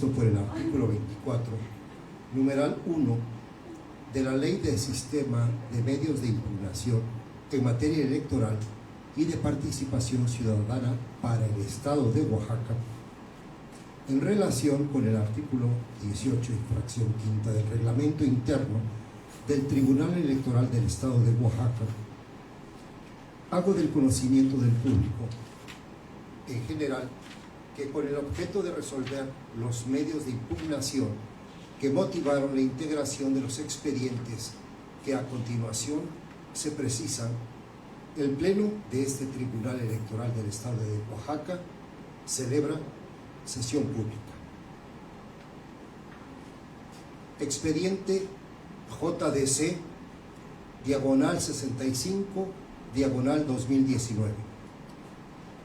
previsto por el artículo 24, numeral 1 de la Ley del Sistema de Medios de Impugnación en materia electoral y de participación ciudadana para el Estado de Oaxaca, en relación con el artículo 18, infracción quinta del reglamento interno del Tribunal Electoral del Estado de Oaxaca, hago del conocimiento del público en general que con el objeto de resolver los medios de impugnación que motivaron la integración de los expedientes que a continuación se precisan, el Pleno de este Tribunal Electoral del Estado de Oaxaca celebra sesión pública. Expediente JDC, diagonal 65, diagonal 2019.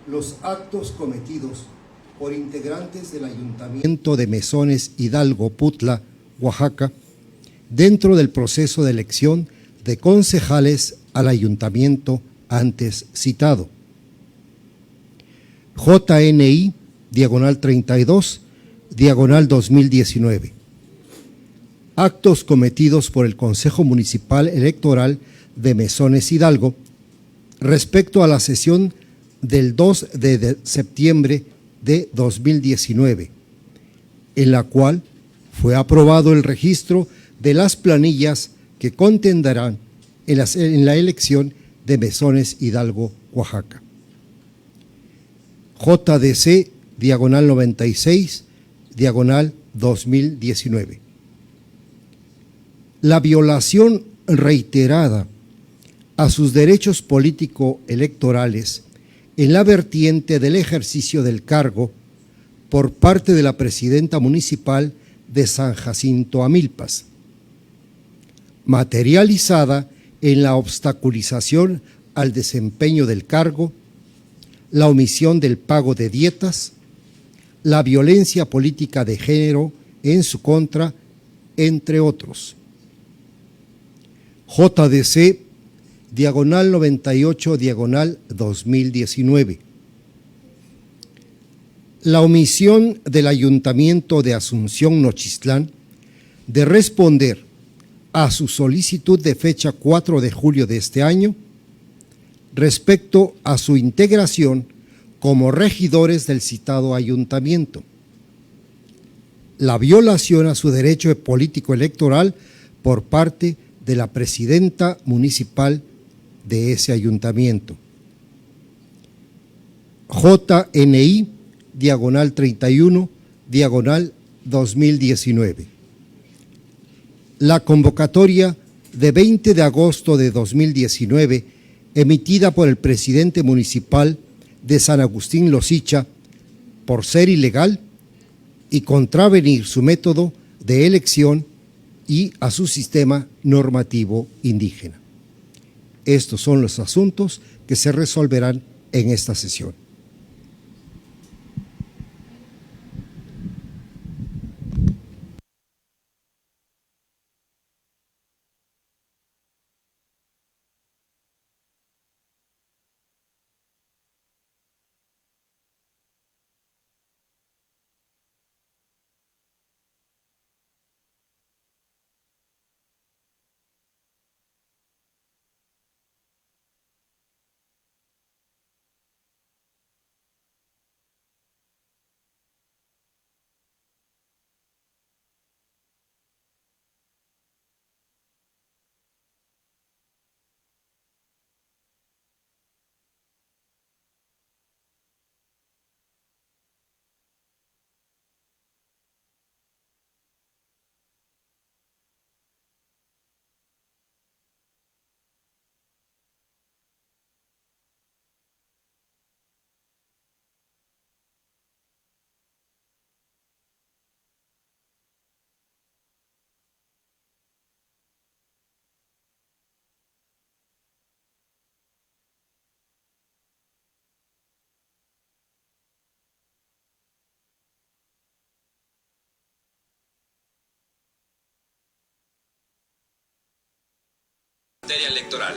Los actos cometidos por integrantes del Ayuntamiento de Mesones Hidalgo Putla, Oaxaca, dentro del proceso de elección de concejales al ayuntamiento antes citado. JNI, diagonal 32, diagonal 2019. Actos cometidos por el Consejo Municipal Electoral de Mesones Hidalgo respecto a la sesión del 2 de septiembre de 2019, en la cual fue aprobado el registro de las planillas que contendrán en la elección de Mesones Hidalgo, Oaxaca. JDC, diagonal 96, diagonal 2019. La violación reiterada a sus derechos político-electorales en la vertiente del ejercicio del cargo por parte de la presidenta municipal de San Jacinto Amilpas, materializada en la obstaculización al desempeño del cargo, la omisión del pago de dietas, la violencia política de género en su contra, entre otros. JDC, diagonal 98, diagonal 2019. La omisión del Ayuntamiento de Asunción Nochistlán de responder a su solicitud de fecha 4 de julio de este año respecto a su integración como regidores del citado ayuntamiento. La violación a su derecho político electoral por parte de la presidenta municipal de ese ayuntamiento. JNI, diagonal 31, diagonal 2019. La convocatoria de 20 de agosto de 2019, emitida por el presidente municipal de San Agustín Losicha, por ser ilegal y contravenir su método de elección y a su sistema normativo indígena. Estos son los asuntos que se resolverán en esta sesión. Materia electoral.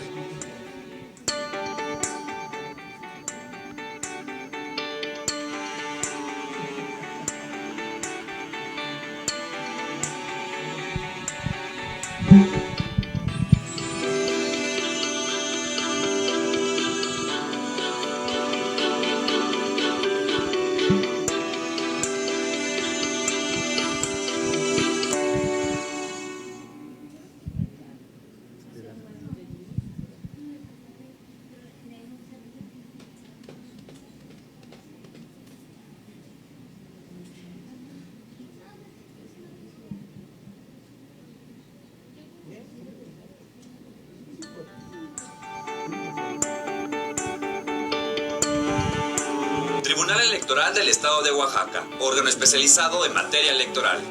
Electoral del Estado de Oaxaca, órgano especializado en materia electoral.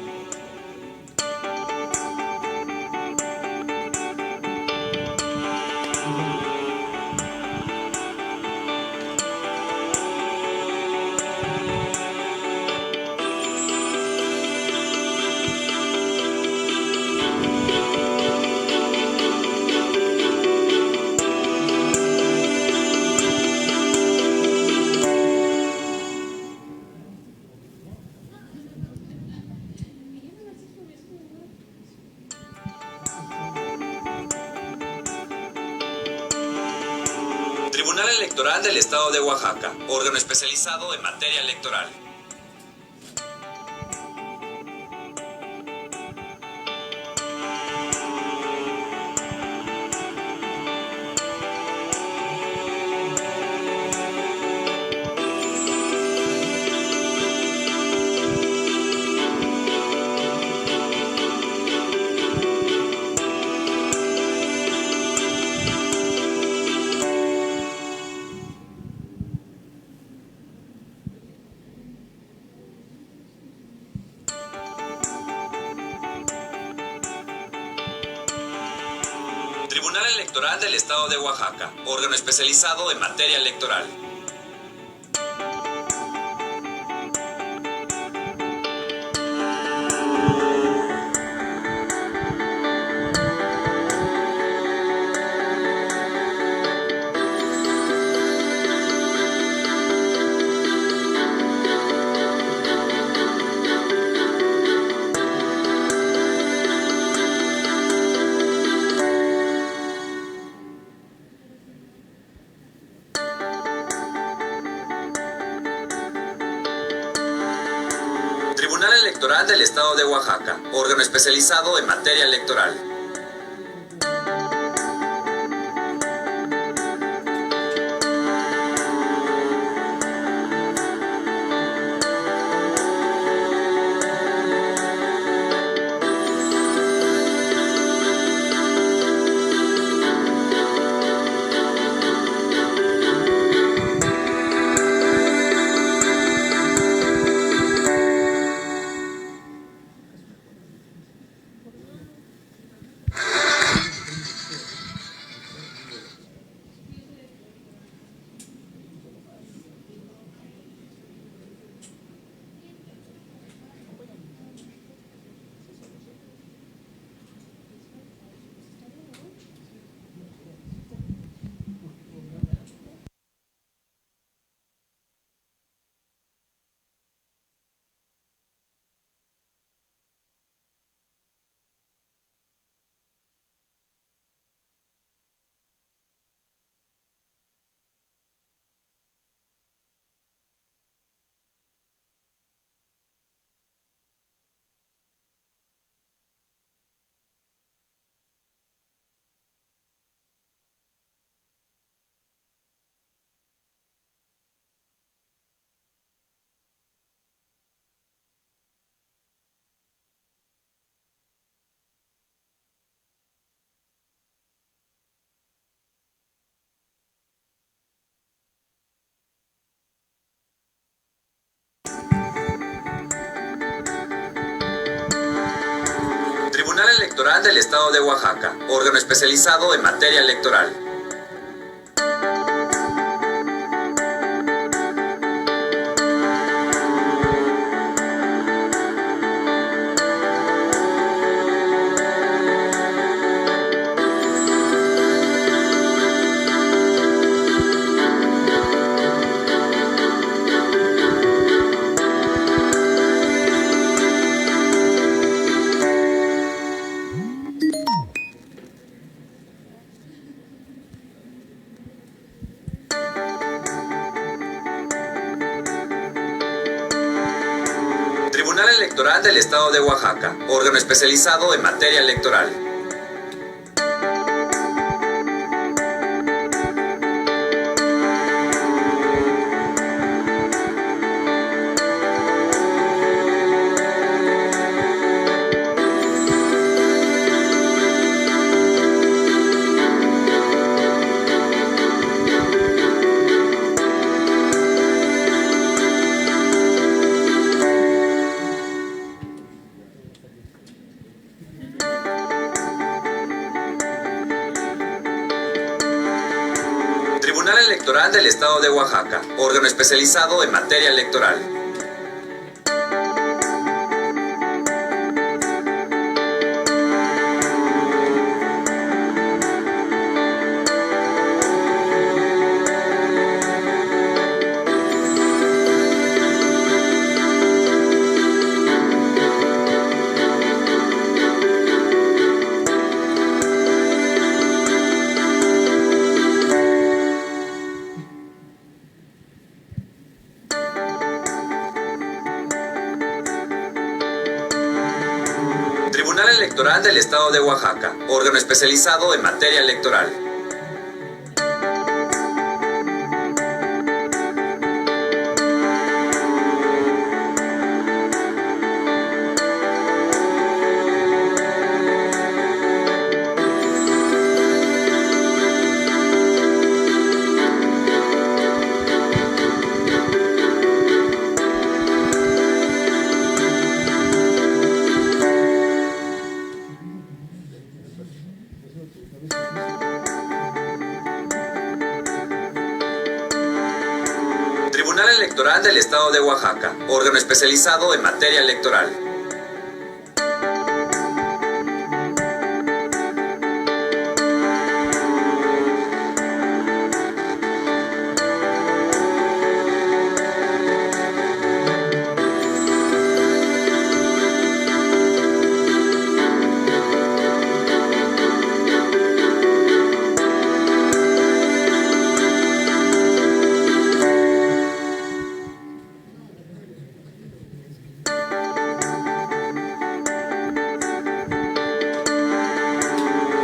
Tribunal Electoral del Estado de Oaxaca, órgano especializado en materia electoral. Tribunal Electoral del Estado de Oaxaca, órgano especializado en materia electoral. Tribunal Electoral del Estado de Oaxaca, órgano especializado en materia electoral. Tribunal Electoral del Estado de Oaxaca, órgano especializado en materia electoral. Tribunal Electoral del Estado de Oaxaca, órgano especializado en materia electoral. Electoral del Estado de Oaxaca, órgano especializado en materia electoral. Tribunal Electoral del Estado de Oaxaca, órgano especializado en materia electoral. Tribunal Electoral del Estado de Oaxaca, órgano especializado en materia electoral.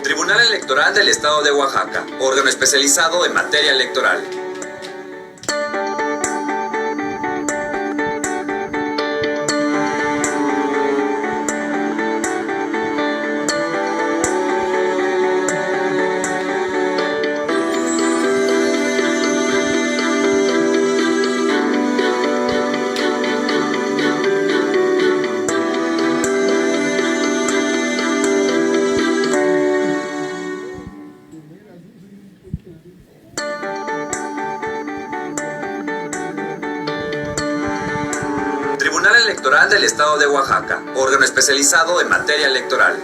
Tribunal Electoral del Estado de Oaxaca, órgano especializado en materia electoral. Tribunal Electoral del Estado de Oaxaca, órgano especializado en materia electoral.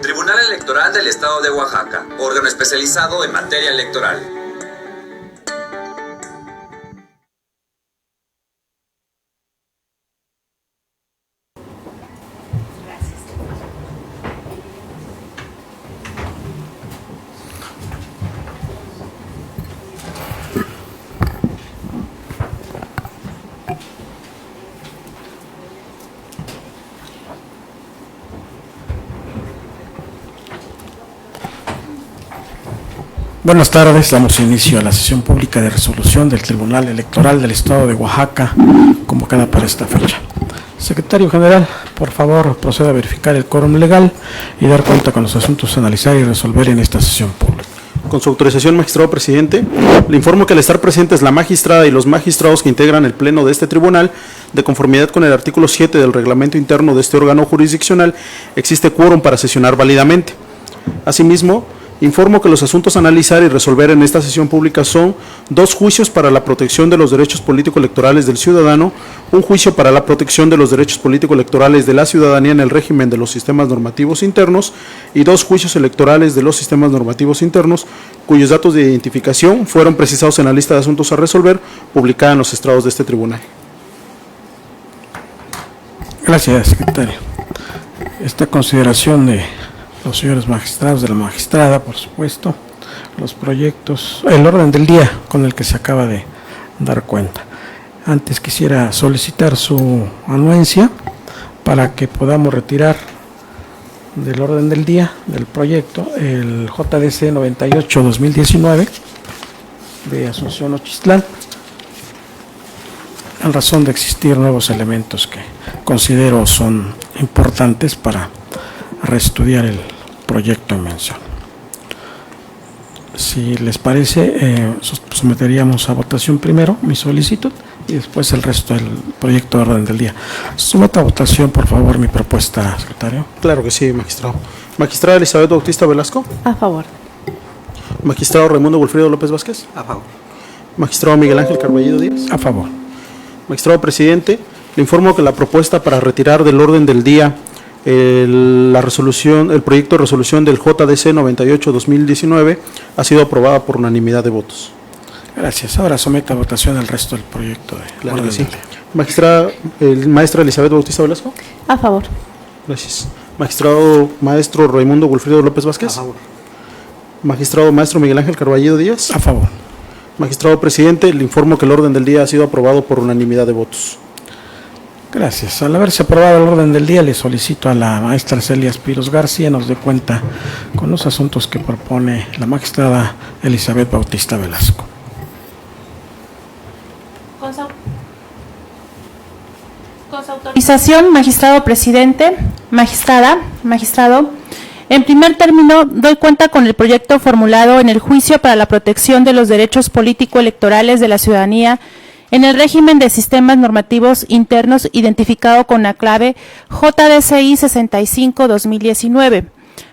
Tribunal Electoral del Estado de Oaxaca, órgano especializado en materia electoral. Buenas tardes, damos inicio a la sesión pública de resolución del Tribunal Electoral del Estado de Oaxaca, convocada para esta fecha. Secretario General, por favor, proceda a verificar el quórum legal y dar cuenta con los asuntos a analizar y resolver en esta sesión pública. Con su autorización, magistrado presidente, le informo que al estar presentes la magistrada y los magistrados que integran el pleno de este tribunal, de conformidad con el artículo 7 del reglamento interno de este órgano jurisdiccional, existe quórum para sesionar válidamente. Asimismo, informo que los asuntos a analizar y resolver en esta sesión pública son 2 juicios para la protección de los derechos político-electorales del ciudadano, un juicio para la protección de los derechos político-electorales de la ciudadanía en el régimen de los sistemas normativos internos y 2 juicios electorales de los sistemas normativos internos, cuyos datos de identificación fueron precisados en la lista de asuntos a resolver, publicada en los estrados de este tribunal. Gracias, secretario. Esta consideración de los señores magistrados, de la magistrada, por supuesto, los proyectos, el orden del día con el que se acaba de dar cuenta. Antes quisiera solicitar su anuencia para que podamos retirar del orden del día del proyecto, el JDC 98-2019 de Asunción Nochistlán, en razón de existir nuevos elementos que considero son importantes para reestudiar el proyecto en mención. Si les parece, someteríamos a votación primero mi solicitud y después el resto del proyecto de orden del día. Someta a votación, por favor, mi propuesta, secretario. Claro que sí, magistrado. Magistrada Elizabeth Bautista Velasco. A favor. Magistrado Raimundo Wilfrido López Vázquez. A favor. Magistrado Miguel Ángel Carballido Díaz. A favor. Magistrado presidente, le informo que la propuesta para retirar del orden del día el proyecto de resolución del JDC 98-2019 ha sido aprobada por unanimidad de votos. Gracias. Ahora someta a votación el resto del proyecto de Claro orden que sí. del día. Maestra Elizabeth Bautista Velasco. A favor. Gracias. Maestro Raimundo Wilfrido López Vázquez. A favor. Magistrado maestro Miguel Ángel Carballido Díaz. A favor. Magistrado presidente, le informo que el orden del día ha sido aprobado por unanimidad de votos. Gracias. Al haberse aprobado el orden del día, le solicito a la maestra Celia Espiros García nos dé cuenta con los asuntos que propone la magistrada Elizabeth Bautista Velasco. Con su autorización, magistrado presidente, magistrada, magistrado, en primer término, doy cuenta con el proyecto formulado en el juicio para la protección de los derechos político-electorales de la ciudadanía en el régimen de sistemas normativos internos identificado con la clave JDCI 65-2019,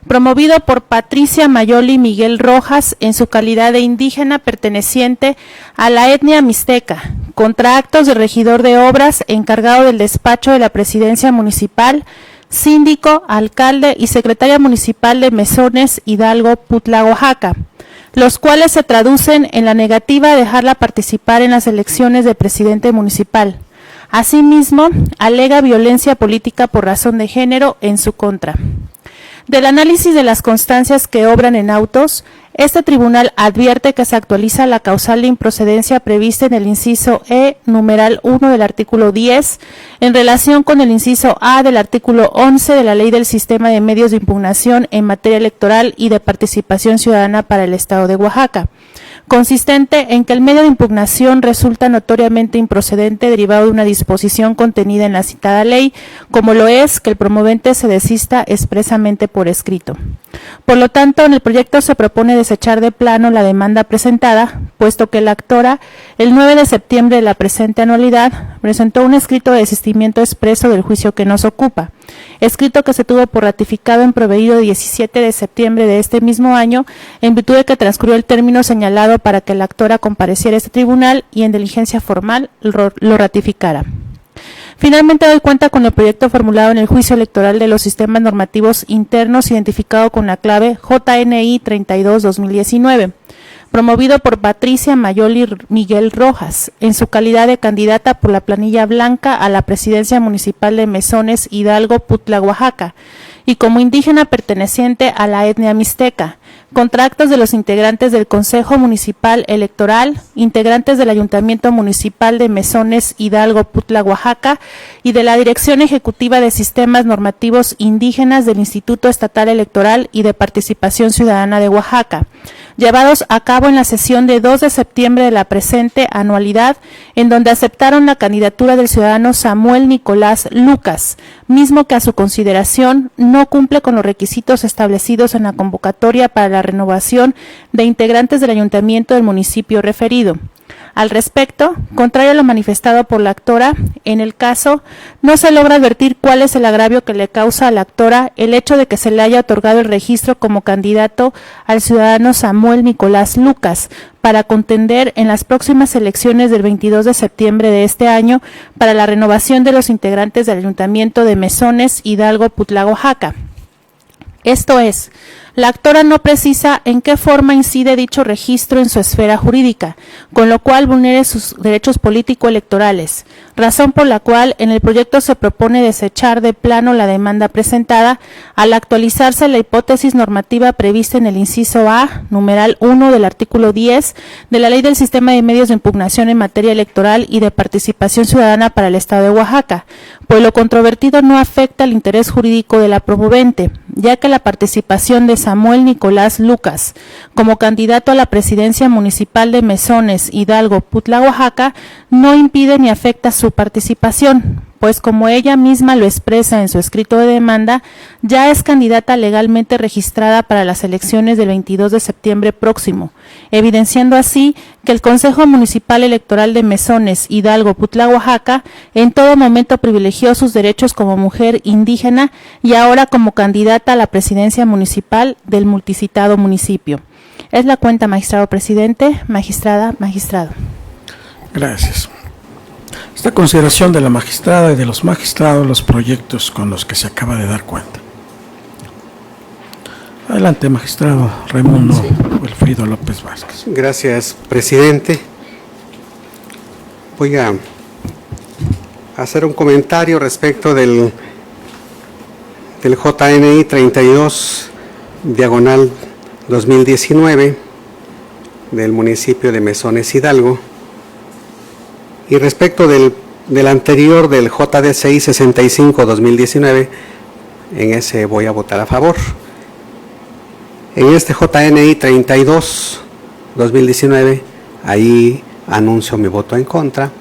promovido por Patricia Mayoli Miguel Rojas en su calidad de indígena perteneciente a la etnia mixteca, contra actos de regidor de obras encargado del despacho de la presidencia municipal, síndico, alcalde y secretaria municipal de Mesones, Hidalgo, Putla, Oaxaca, los cuales se traducen en la negativa a dejarla participar en las elecciones de presidente municipal. Asimismo, alega violencia política por razón de género en su contra. Del análisis de las constancias que obran en autos, este tribunal advierte que se actualiza la causal de improcedencia prevista en el inciso E, numeral 1 del artículo 10, en relación con el inciso A del artículo 11 de la Ley del Sistema de Medios de Impugnación en materia electoral y de participación ciudadana para el Estado de Oaxaca, consistente en que el medio de impugnación resulta notoriamente improcedente derivado de una disposición contenida en la citada ley, como lo es que el promovente se desista expresamente por escrito. Por lo tanto, en el proyecto se propone desechar de plano la demanda presentada, puesto que la actora, el 9 de septiembre de la presente anualidad, presentó un escrito de desistimiento expreso del juicio que nos ocupa, escrito que se tuvo por ratificado en proveído de 17 de septiembre de este mismo año, en virtud de que transcurrió el término señalado para que la actora compareciera a este tribunal y en diligencia formal lo ratificara. Finalmente, doy cuenta con el proyecto formulado en el juicio electoral de los sistemas normativos internos identificado con la clave JNI 32-2019, promovido por Patricia Mayoli Miguel Rojas, en su calidad de candidata por la planilla blanca a la presidencia municipal de Mesones, Hidalgo, Putla, Oaxaca, y como indígena perteneciente a la etnia mixteca, contra actos de los integrantes del Consejo Municipal Electoral, integrantes del Ayuntamiento Municipal de Mesones, Hidalgo, Putla, Oaxaca, y de la Dirección Ejecutiva de Sistemas Normativos Indígenas del Instituto Estatal Electoral y de Participación Ciudadana de Oaxaca, llevados a cabo en la sesión de 2 de septiembre de la presente anualidad, en donde aceptaron la candidatura del ciudadano Samuel Nicolás Lucas, mismo que a su consideración no cumple con los requisitos establecidos en la convocatoria para la renovación de integrantes del ayuntamiento del municipio referido. Al respecto, contrario a lo manifestado por la actora, en el caso no se logra advertir cuál es el agravio que le causa a la actora el hecho de que se le haya otorgado el registro como candidato al ciudadano Samuel Nicolás Lucas para contender en las próximas elecciones del 22 de septiembre de este año para la renovación de los integrantes del Ayuntamiento de Mesones, Hidalgo, Putla, Oaxaca. Esto es, la actora no precisa en qué forma incide dicho registro en su esfera jurídica, con lo cual vulnere sus derechos político-electorales, razón por la cual en el proyecto se propone desechar de plano la demanda presentada al actualizarse la hipótesis normativa prevista en el inciso A, numeral 1 del artículo 10 de la Ley del Sistema de Medios de Impugnación en materia electoral y de participación ciudadana para el Estado de Oaxaca, pues lo controvertido no afecta al interés jurídico de la promovente, ya que la participación de Samuel Nicolás Lucas como candidato a la presidencia municipal de Mesones, Hidalgo, Putla, Oaxaca, no impide ni afecta su participación, pues como ella misma lo expresa en su escrito de demanda, ya es candidata legalmente registrada para las elecciones del 22 de septiembre próximo, evidenciando así que el Consejo Municipal Electoral de Mesones, Hidalgo, Putla, Oaxaca, en todo momento privilegió sus derechos como mujer indígena y ahora como candidata a la presidencia municipal del multicitado municipio. Es la cuenta, magistrado presidente, magistrada, magistrado. Gracias. Esta consideración de la magistrada y de los magistrados los proyectos con los que se acaba de dar cuenta. Adelante, magistrado Raimundo Wilfrido López Vázquez. Gracias, presidente. Voy a hacer un comentario respecto del JNI 32, diagonal 2019, del municipio de Mesones, Hidalgo. Y respecto del anterior, del JD6 65-2019, en ese voy a votar a favor. En este JNI 32-2019, ahí anuncio mi voto en contra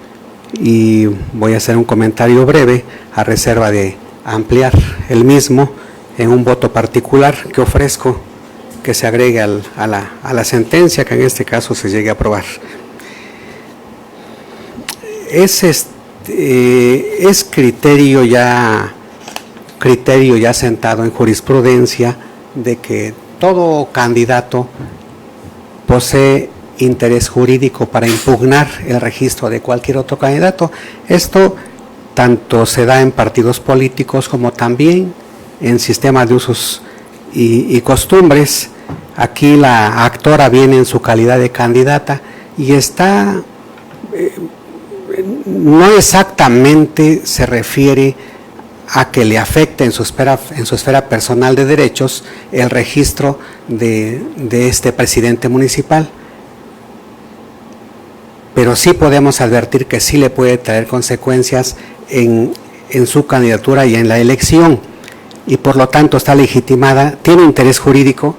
y voy a hacer un comentario breve a reserva de ampliar el mismo en un voto particular que ofrezco que se agregue a la sentencia, que en este caso se llegue a aprobar. Es criterio ya sentado en jurisprudencia de que todo candidato posee interés jurídico para impugnar el registro de cualquier otro candidato. Esto tanto se da en partidos políticos como también en sistemas de usos y costumbres. Aquí la actora viene en su calidad de candidata y está, no exactamente se refiere a que le afecte en su esfera personal de derechos el registro de este presidente municipal, pero sí podemos advertir que sí le puede traer consecuencias en su candidatura y en la elección, y por lo tanto está legitimada, tiene interés jurídico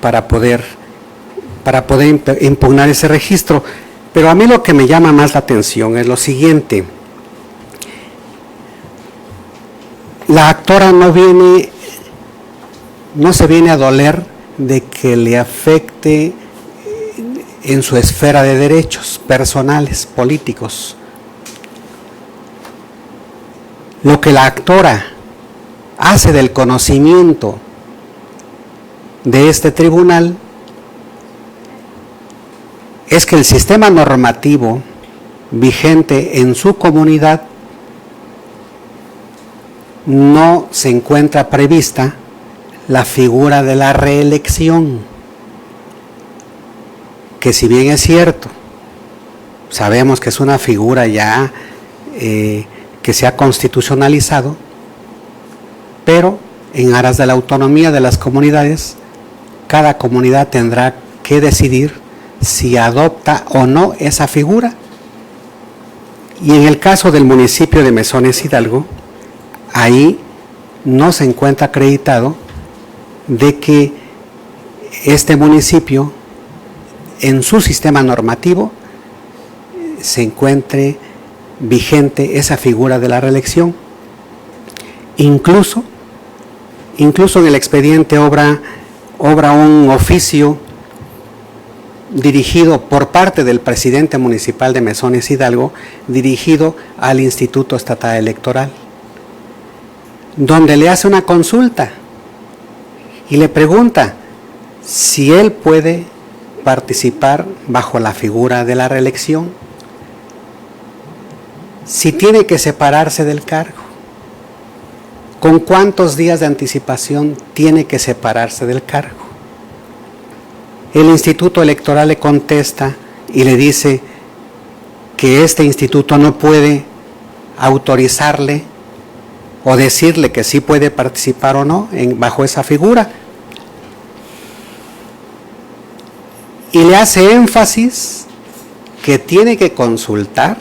para poder impugnar ese registro. Pero a mí lo que me llama más la atención es lo siguiente: la actora no se viene a doler de que le afecte en su esfera de derechos personales, políticos. Lo que la actora hace del conocimiento de este tribunal es que el sistema normativo vigente en su comunidad no se encuentra prevista la figura de la reelección, que si bien es cierto, sabemos que es una figura ya que se ha constitucionalizado, pero en aras de la autonomía de las comunidades, cada comunidad tendrá que decidir si adopta o no esa figura. Y en el caso del municipio de Mesones, Hidalgo, ahí no se encuentra acreditado de que este municipio en su sistema normativo se encuentre vigente esa figura de la reelección. Incluso en el expediente obra un oficio dirigido por parte del presidente municipal de Mesones, Hidalgo, dirigido al Instituto Estatal Electoral, donde le hace una consulta y le pregunta si él puede participar bajo la figura de la reelección, si tiene que separarse del cargo, con cuántos días de anticipación tiene que separarse del cargo. El Instituto Electoral le contesta y le dice que este instituto no puede autorizarle o decirle que sí puede participar o no bajo esa figura. Y le hace énfasis que tiene que consultar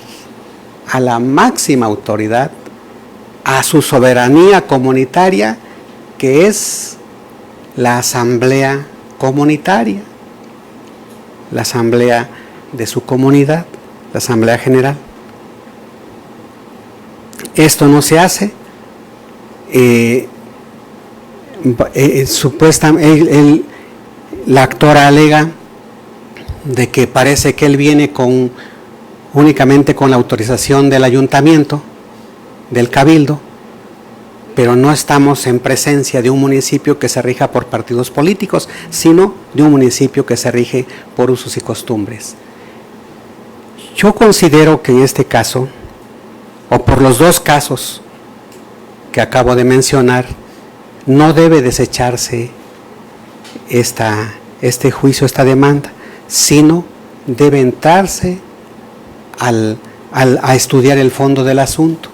a la máxima autoridad a su soberanía comunitaria, que es la asamblea comunitaria, la asamblea de su comunidad, la asamblea general. Esto no se hace. Supuestamente la actora alega de que parece que él viene únicamente con la autorización del ayuntamiento, del cabildo, pero no estamos en presencia de un municipio que se rija por partidos políticos, sino de un municipio que se rige por usos y costumbres. Yo considero que en este caso, o por los dos casos que acabo de mencionar, no debe desecharse este juicio, esta demanda, sino debe entrarse a estudiar el fondo del asunto.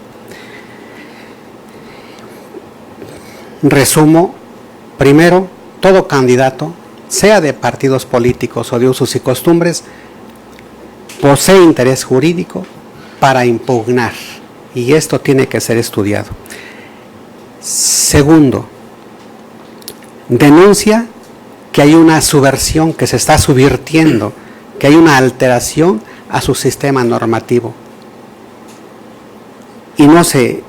Resumo: primero, todo candidato, sea de partidos políticos o de usos y costumbres, posee interés jurídico para impugnar, y esto tiene que ser estudiado. Segundo, denuncia que hay una subversión, que se está subvirtiendo, que hay una alteración a su sistema normativo. Y no se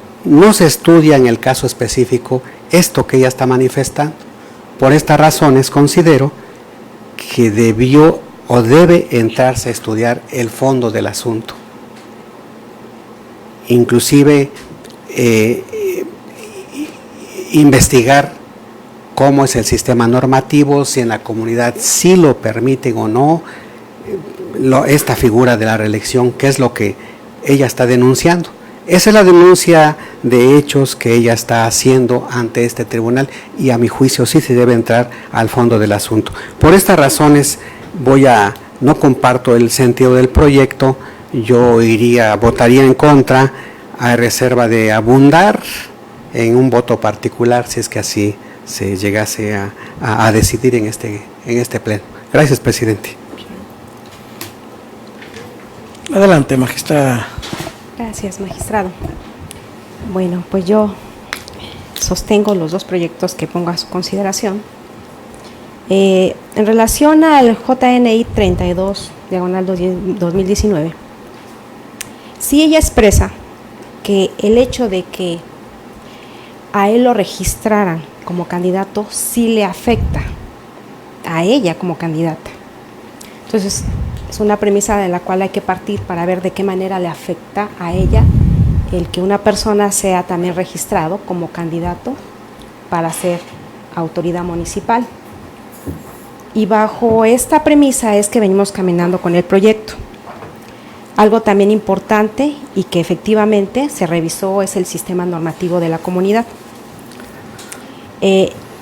estudia en el caso específico esto que ella está manifestando. Por estas razones considero que debió o debe entrarse a estudiar el fondo del asunto. Inclusive investigar cómo es el sistema normativo, si en la comunidad sí lo permiten o no, esta figura de la reelección, qué es lo que ella está denunciando. Esa es la denuncia de hechos que ella está haciendo ante este tribunal, y a mi juicio sí se debe entrar al fondo del asunto. Por estas razones no comparto el sentido del proyecto. Yo votaría en contra, a reserva de abundar en un voto particular si es que así se llegase a decidir en este pleno. Gracias, presidente. Adelante, magistrada. Gracias, magistrado. Bueno, pues yo sostengo los dos proyectos que pongo a su consideración. En relación al JNI 32/2019, sí ella expresa que el hecho de que a él lo registraran como candidato sí le afecta a ella como candidata. Entonces, es una premisa de la cual hay que partir para ver de qué manera le afecta a ella el que una persona sea también registrado como candidato para ser autoridad municipal. Y bajo esta premisa es que venimos caminando con el proyecto. Algo también importante y que efectivamente se revisó es el sistema normativo de la comunidad.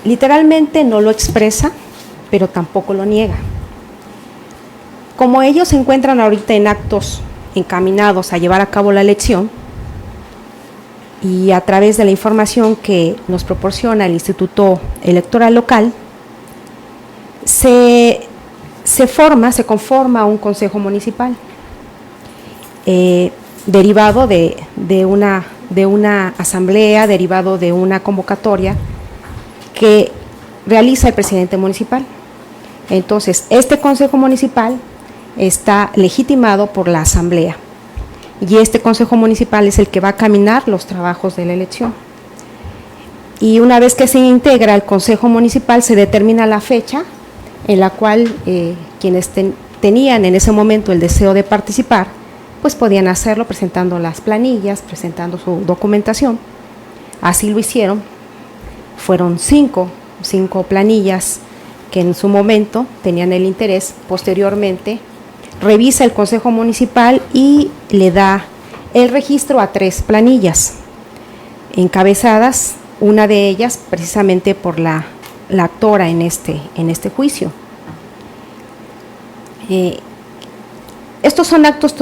Literalmente no lo expresa, pero tampoco lo niega. Como ellos se encuentran ahorita en actos encaminados a llevar a cabo la elección, y a través de la información que nos proporciona el Instituto Electoral Local, se conforma un consejo municipal derivado de una asamblea, derivado de una convocatoria que realiza el presidente municipal. Entonces, este consejo municipal está legitimado por la asamblea, y este consejo municipal es el que va a caminar los trabajos de la elección. Y una vez que se integra el consejo municipal, se determina la fecha en la cual quienes tenían en ese momento el deseo de participar, pues podían hacerlo presentando las planillas, presentando su documentación. Así lo hicieron. Fueron cinco planillas que en su momento tenían el interés. Posteriormente revisa el consejo municipal y le da el registro a 3 planillas encabezadas, una de ellas precisamente por la actora en este juicio. Estos son actos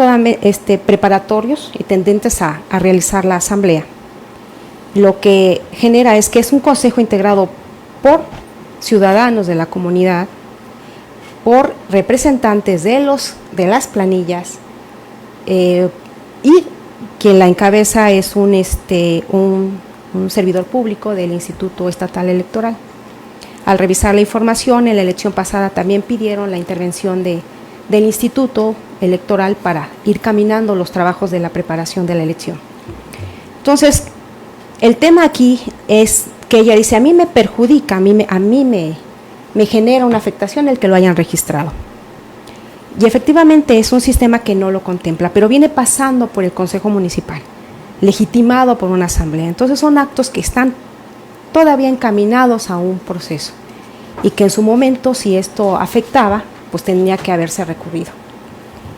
preparatorios y tendentes a realizar la asamblea. Lo que genera es que es un consejo integrado por ciudadanos de la comunidad, por representantes de las planillas, y quien la encabeza es un servidor público del Instituto Estatal Electoral. Al revisar la información, en la elección pasada también pidieron la intervención del Instituto Electoral para ir caminando los trabajos de la preparación de la elección. Entonces, el tema aquí es que ella dice, a mí me perjudica, a mí me genera una afectación el que lo hayan registrado. Y efectivamente es un sistema que no lo contempla, pero viene pasando por el Consejo Municipal, legitimado por una asamblea. Entonces son actos que están todavía encaminados a un proceso y que en su momento, si esto afectaba, pues tendría que haberse recurrido.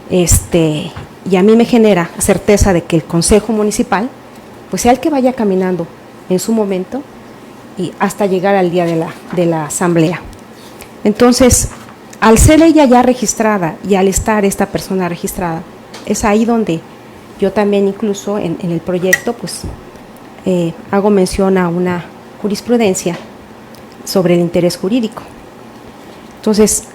Y a mí me genera certeza de que el Consejo Municipal pues sea el que vaya caminando en su momento y hasta llegar al día de la asamblea. Entonces, al ser ella ya registrada y al estar esta persona registrada, es ahí donde yo también incluso en el proyecto pues hago mención a una jurisprudencia sobre el interés jurídico. Entonces,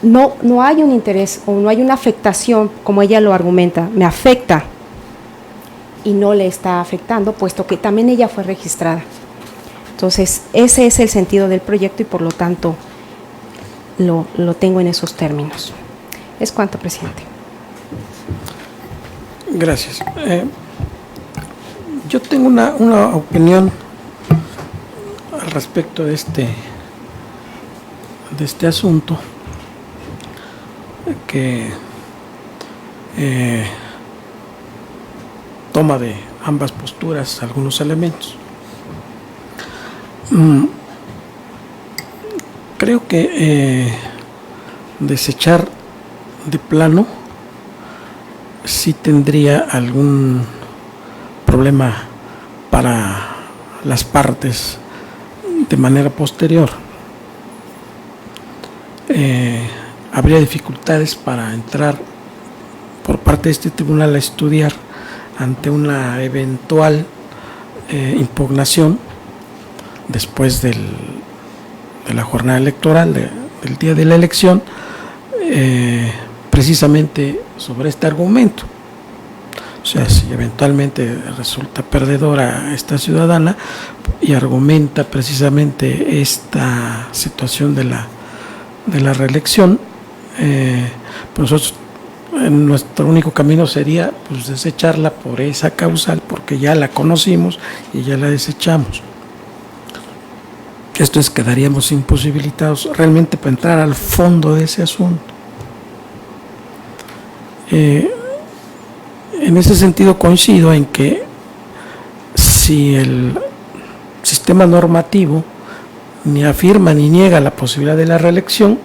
no hay un interés o no hay una afectación, como ella lo argumenta, me afecta y no le está afectando, puesto que también ella fue registrada. Entonces, ese es el sentido del proyecto y por lo tanto lo tengo en esos términos. Es cuanto, presidente. Gracias. Yo tengo una opinión al respecto de este asunto que toma de ambas posturas algunos elementos. Creo que desechar de plano sí tendría algún problema para las partes de manera posterior. Habría dificultades para entrar por parte de este tribunal a estudiar ante una eventual impugnación después de la jornada electoral, del día de la elección, precisamente sobre este argumento. O sea, si eventualmente resulta perdedora esta ciudadana y argumenta precisamente esta situación de la reelección, pues nosotros, nuestro único camino sería pues desecharla por esa causal, porque ya la conocimos y ya la desechamos. Esto es, quedaríamos imposibilitados realmente para entrar al fondo de ese asunto. En ese sentido coincido en que si el sistema normativo ni afirma ni niega la posibilidad de la reelección,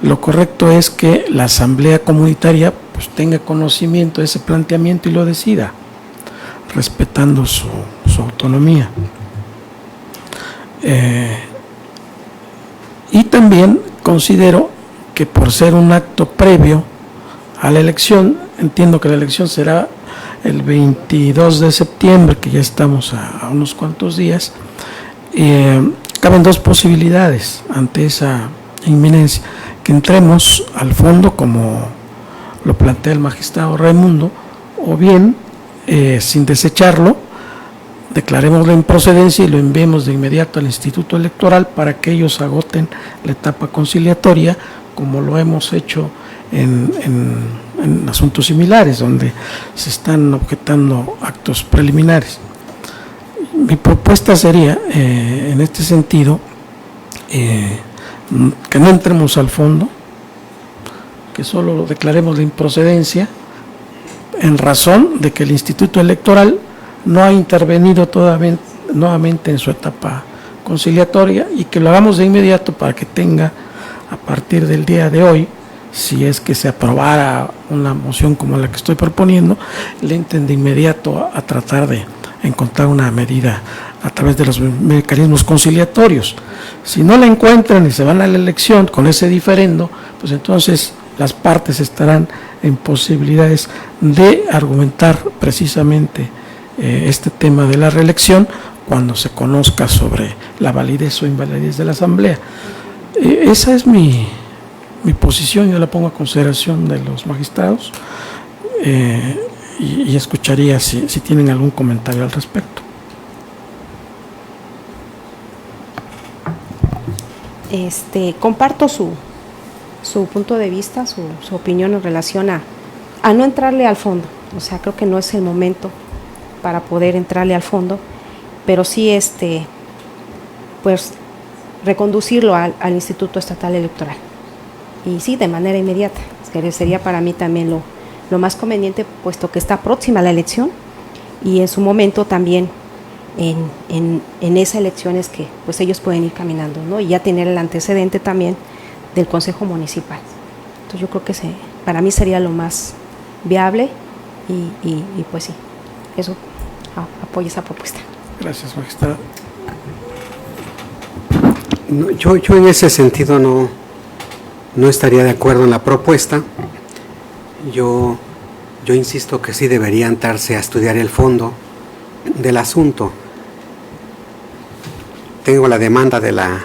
lo correcto es que la asamblea comunitaria pues tenga conocimiento de ese planteamiento y lo decida, respetando su autonomía. Y también considero que por ser un acto previo a la elección, entiendo que la elección será el 22 de septiembre, que ya estamos a unos cuantos días, caben dos posibilidades ante esa inminencia: que entremos al fondo como lo plantea el magistrado Raimundo, o bien, sin desecharlo, declaremos la improcedencia y lo enviemos de inmediato al Instituto Electoral para que ellos agoten la etapa conciliatoria, como lo hemos hecho en asuntos similares, donde se están objetando actos preliminares. Mi propuesta sería, en este sentido, que no entremos al fondo, que solo declaremos la improcedencia en razón de que el Instituto Electoral no ha intervenido todavía nuevamente en su etapa conciliatoria, y que lo hagamos de inmediato para que tenga, a partir del día de hoy, si es que se aprobara una moción como la que estoy proponiendo, le entren de inmediato a tratar de encontrar una medida a través de los mecanismos conciliatorios. Si no la encuentran y se van a la elección con ese diferendo, pues entonces las partes estarán en posibilidades de argumentar precisamente este tema de la reelección cuando se conozca sobre la validez o invalidez de la asamblea. Esa es mi posición, yo la pongo a consideración de los magistrados. y escucharía si tienen algún comentario al respecto. Comparto su punto de vista, su opinión en relación a no entrarle al fondo. O sea, creo que no es el momento para poder entrarle al fondo, pero sí pues reconducirlo al Instituto Estatal Electoral. Y sí, de manera inmediata. Sería para mí también lo más conveniente, puesto que está próxima la elección y en su momento también en esa elección es que pues ellos pueden ir caminando, ¿no? Y ya tener el antecedente también del Consejo Municipal. Entonces yo creo que para mí sería lo más viable y pues sí, eso apoyo esa propuesta. Gracias, magistrada. No, yo en ese sentido no estaría de acuerdo en la propuesta. Yo insisto que sí debería entrarse a estudiar el fondo del asunto. Tengo la demanda de la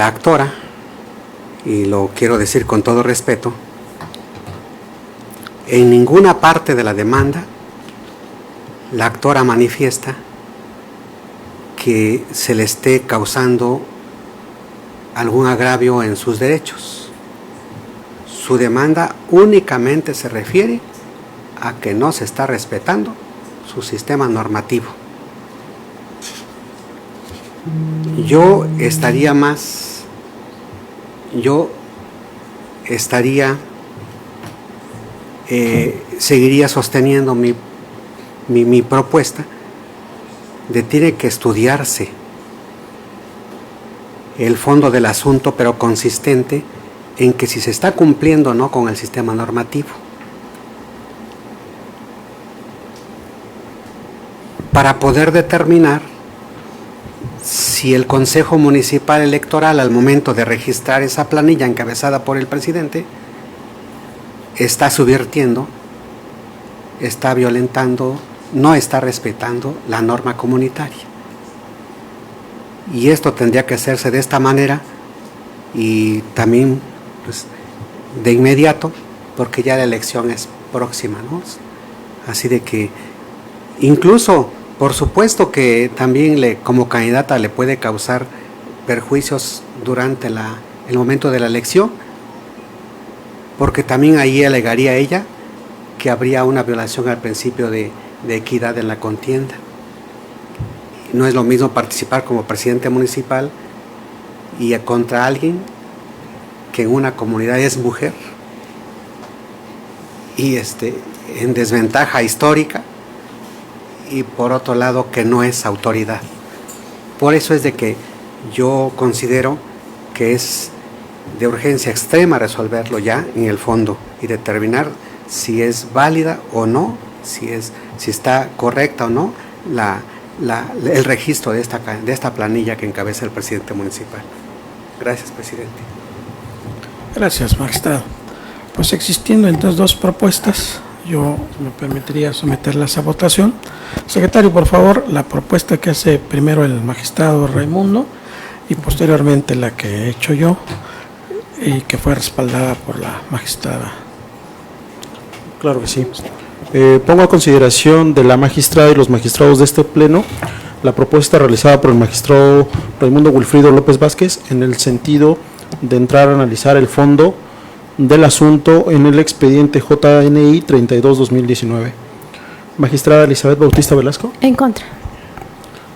actora, y lo quiero decir con todo respeto. En ninguna parte de la demanda la actora manifiesta que se le esté causando algún agravio en sus derechos. Su demanda únicamente se refiere a que no se está respetando su sistema normativo. Yo seguiría sosteniendo mi propuesta de tiene que estudiarse el fondo del asunto, pero consistente en que si se está cumpliendo o no con el sistema normativo. Para poder determinar si el Consejo Municipal Electoral, al momento de registrar esa planilla encabezada por el presidente, está subvirtiendo, está violentando, no está respetando la norma comunitaria. Y esto tendría que hacerse de esta manera y también pues, de inmediato, porque ya la elección es próxima, ¿no? Así de que incluso, por supuesto que también como candidata le puede causar perjuicios durante el momento de la elección, porque también ahí alegaría ella que habría una violación al principio de equidad en la contienda. No es lo mismo participar como presidente municipal y contra alguien que en una comunidad es mujer y en desventaja histórica, y por otro lado que no es autoridad. Por eso es de que yo considero que es de urgencia extrema resolverlo ya en el fondo y determinar si es válida o no, si está correcta o no el registro de esta planilla que encabeza el presidente municipal. Gracias, presidente. Gracias, magistrado. Pues existiendo entonces dos propuestas, yo me permitiría someterlas a votación. Secretario, por favor, la propuesta que hace primero el magistrado Raimundo y posteriormente la que he hecho yo y que fue respaldada por la magistrada. Claro que sí. Pongo a consideración de la magistrada y los magistrados de este pleno la propuesta realizada por el magistrado Raimundo Wilfrido López Vázquez en el sentido de entrar a analizar el fondo del asunto en el expediente JNI 32-2019. Magistrada Elizabeth Bautista Velasco. En contra.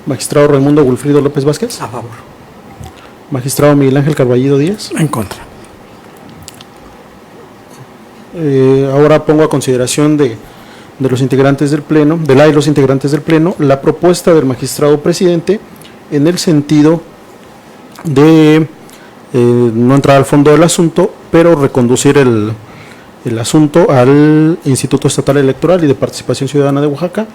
Magistrado Raimundo Wilfrido López Vázquez. A favor. Magistrado Miguel Ángel Carballido Díaz. En contra. Ahora pongo a consideración de los integrantes del pleno, de la y los integrantes del pleno, la propuesta del magistrado presidente en el sentido de no entrar al fondo del asunto, pero reconducir el asunto al Instituto Estatal Electoral y de Participación Ciudadana de Oaxaca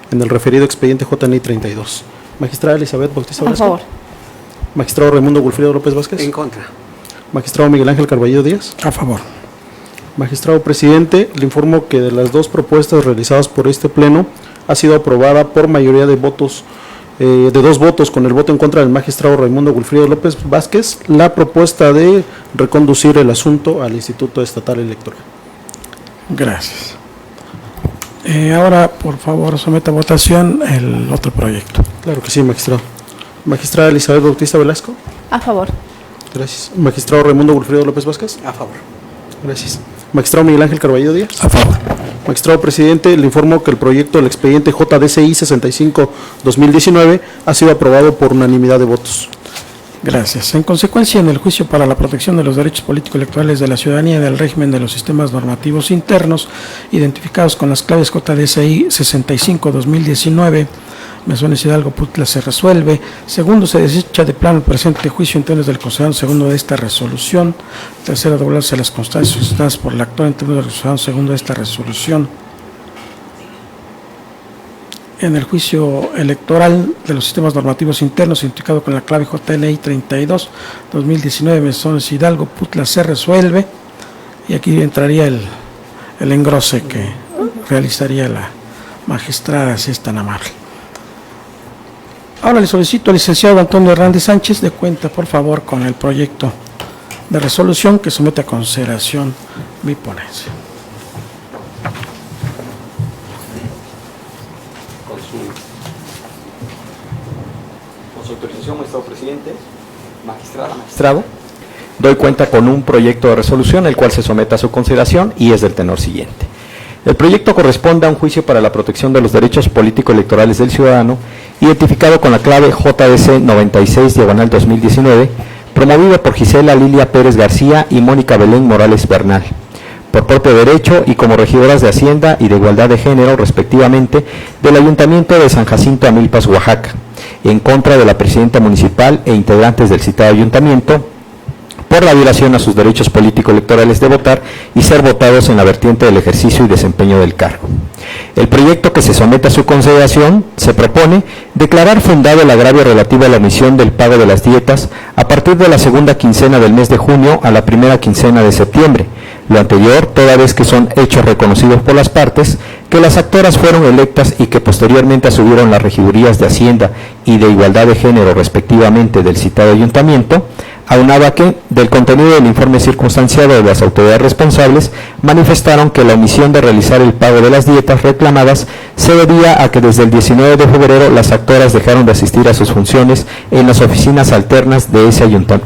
en el referido expediente JNI 32. Magistrada Elizabeth Bautista Velasco. A favor. Magistrado Raimundo Wilfrido López Vázquez. En contra. Magistrado Miguel Ángel Carballido Díaz. A favor. Magistrado presidente, le informo que de las dos propuestas realizadas por este pleno ha sido aprobada por mayoría de votos, de 2 votos, con el voto en contra del magistrado Raimundo Wilfrido López Vázquez, la propuesta de reconducir el asunto al Instituto Estatal Electoral. Gracias. Ahora, por favor, someta a votación el otro proyecto. Claro que sí, magistrado. Magistrada Elizabeth Bautista Velasco. A favor. Gracias. Magistrado Raimundo Wilfrido López Vázquez. A favor. Gracias. Magistrado Miguel Ángel Carballo Díaz. A favor. Magistrado presidente, le informo que el proyecto del expediente JDCI 65-2019 ha sido aprobado por unanimidad de votos. Gracias. En consecuencia, en el juicio para la protección de los derechos político-electorales de la ciudadanía y del régimen de los sistemas normativos internos, identificados con las claves JDCI 65-2019, Mesones Hidalgo Putla se resuelve. Segundo, se desecha de plano el presente juicio en términos del considerado segundo de esta resolución. Tercero, doblarse las constancias suscitadas por el actor en términos del considerado segundo de esta resolución. En el juicio electoral de los sistemas normativos internos, identificado con la clave JLI 32-2019, Mesones Hidalgo Putla se resuelve. Y aquí entraría el engrose que realizaría la magistrada, si es tan amable. Ahora le solicito al licenciado Antonio Hernández Sánchez de cuenta, por favor, con el proyecto de resolución que somete a consideración mi ponencia. Con su autorización, magistrado presidente, magistrado, doy cuenta con un proyecto de resolución el cual se somete a su consideración y es del tenor siguiente. El proyecto corresponde a un juicio para la protección de los derechos político-electorales del ciudadano, identificado con la clave JDC 96/2019, promovido por Gisela Lilia Pérez García y Mónica Belén Morales Bernal, por propio derecho y como regidoras de Hacienda y de Igualdad de Género, respectivamente, del Ayuntamiento de San Jacinto Amilpas, Oaxaca, en contra de la presidenta municipal e integrantes del citado ayuntamiento, por la violación a sus derechos político-electorales de votar y ser votados en la vertiente del ejercicio y desempeño del cargo. El proyecto que se somete a su consideración se propone declarar fundado el agravio relativo a la omisión del pago de las dietas a partir de la segunda quincena del mes de junio a la primera quincena de septiembre. Lo anterior, toda vez que son hechos reconocidos por las partes, que las actoras fueron electas y que posteriormente asumieron las regidurías de Hacienda y de Igualdad de Género, respectivamente, del citado ayuntamiento, aunado a que, del contenido del informe circunstanciado de las autoridades responsables, manifestaron que la omisión de realizar el pago de las dietas reclamadas se debía a que desde el 19 de febrero las actoras dejaron de asistir a sus funciones en las oficinas alternas de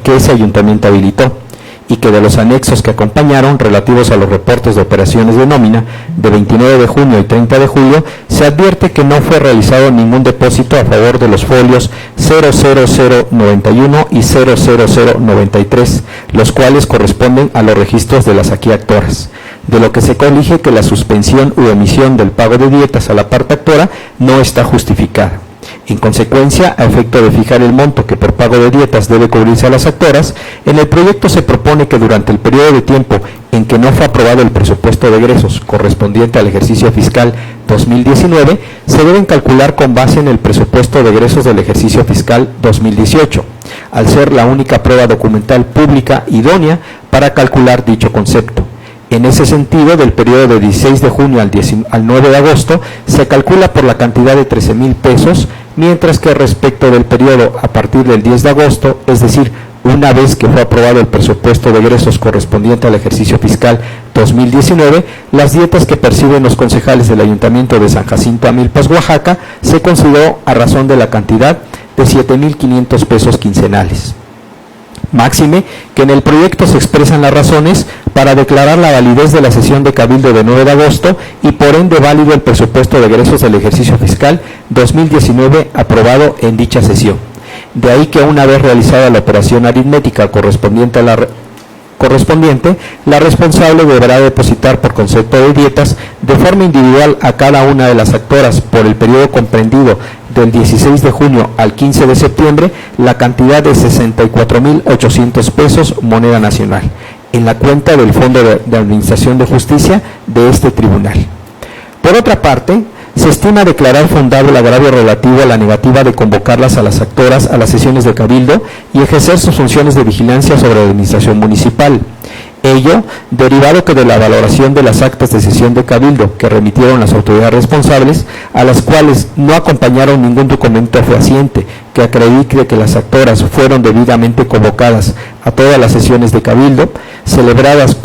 que ese ayuntamiento habilitó, y que de los anexos que acompañaron relativos a los reportes de operaciones de nómina de 29 de junio y 30 de julio, se advierte que no fue realizado ningún depósito a favor de los folios 00091 y 00093, los cuales corresponden a los registros de las aquí actoras, de lo que se colige que la suspensión u omisión del pago de dietas a la parte actora no está justificada. En consecuencia, a efecto de fijar el monto que por pago de dietas debe cubrirse a las actoras, en el proyecto se propone que durante el periodo de tiempo en que no fue aprobado el presupuesto de egresos correspondiente al ejercicio fiscal 2019, se deben calcular con base en el presupuesto de egresos del ejercicio fiscal 2018, al ser la única prueba documental pública idónea para calcular dicho concepto. En ese sentido, del periodo de 16 de junio al 9 de agosto, se calcula por la cantidad de 13,000 pesos, mientras que respecto del periodo a partir del 10 de agosto, es decir, una vez que fue aprobado el presupuesto de egresos correspondiente al ejercicio fiscal 2019, las dietas que perciben los concejales del Ayuntamiento de San Jacinto Amilpas, Oaxaca, se consideró a razón de la cantidad de 7,500 pesos quincenales. Máxime que en el proyecto se expresan las razones para declarar la validez de la sesión de Cabildo de 9 de agosto y por ende válido el presupuesto de egresos del ejercicio fiscal 2019 aprobado en dicha sesión. De ahí que una vez realizada la operación aritmética correspondiente, la responsable deberá depositar por concepto de dietas de forma individual a cada una de las actoras por el periodo comprendido del 16 de junio al 15 de septiembre la cantidad de 64,800 pesos moneda nacional en la cuenta del Fondo de Administración de Justicia de este tribunal. Por otra parte, se estima declarar fundado el agravio relativo a la negativa de convocarlas a las actoras a las sesiones de Cabildo y ejercer sus funciones de vigilancia sobre la administración municipal. Ello, derivado que de la valoración de las actas de sesión de Cabildo que remitieron las autoridades responsables, a las cuales no acompañaron ningún documento fehaciente que acredite que las actoras fueron debidamente convocadas a todas las sesiones de Cabildo, celebradas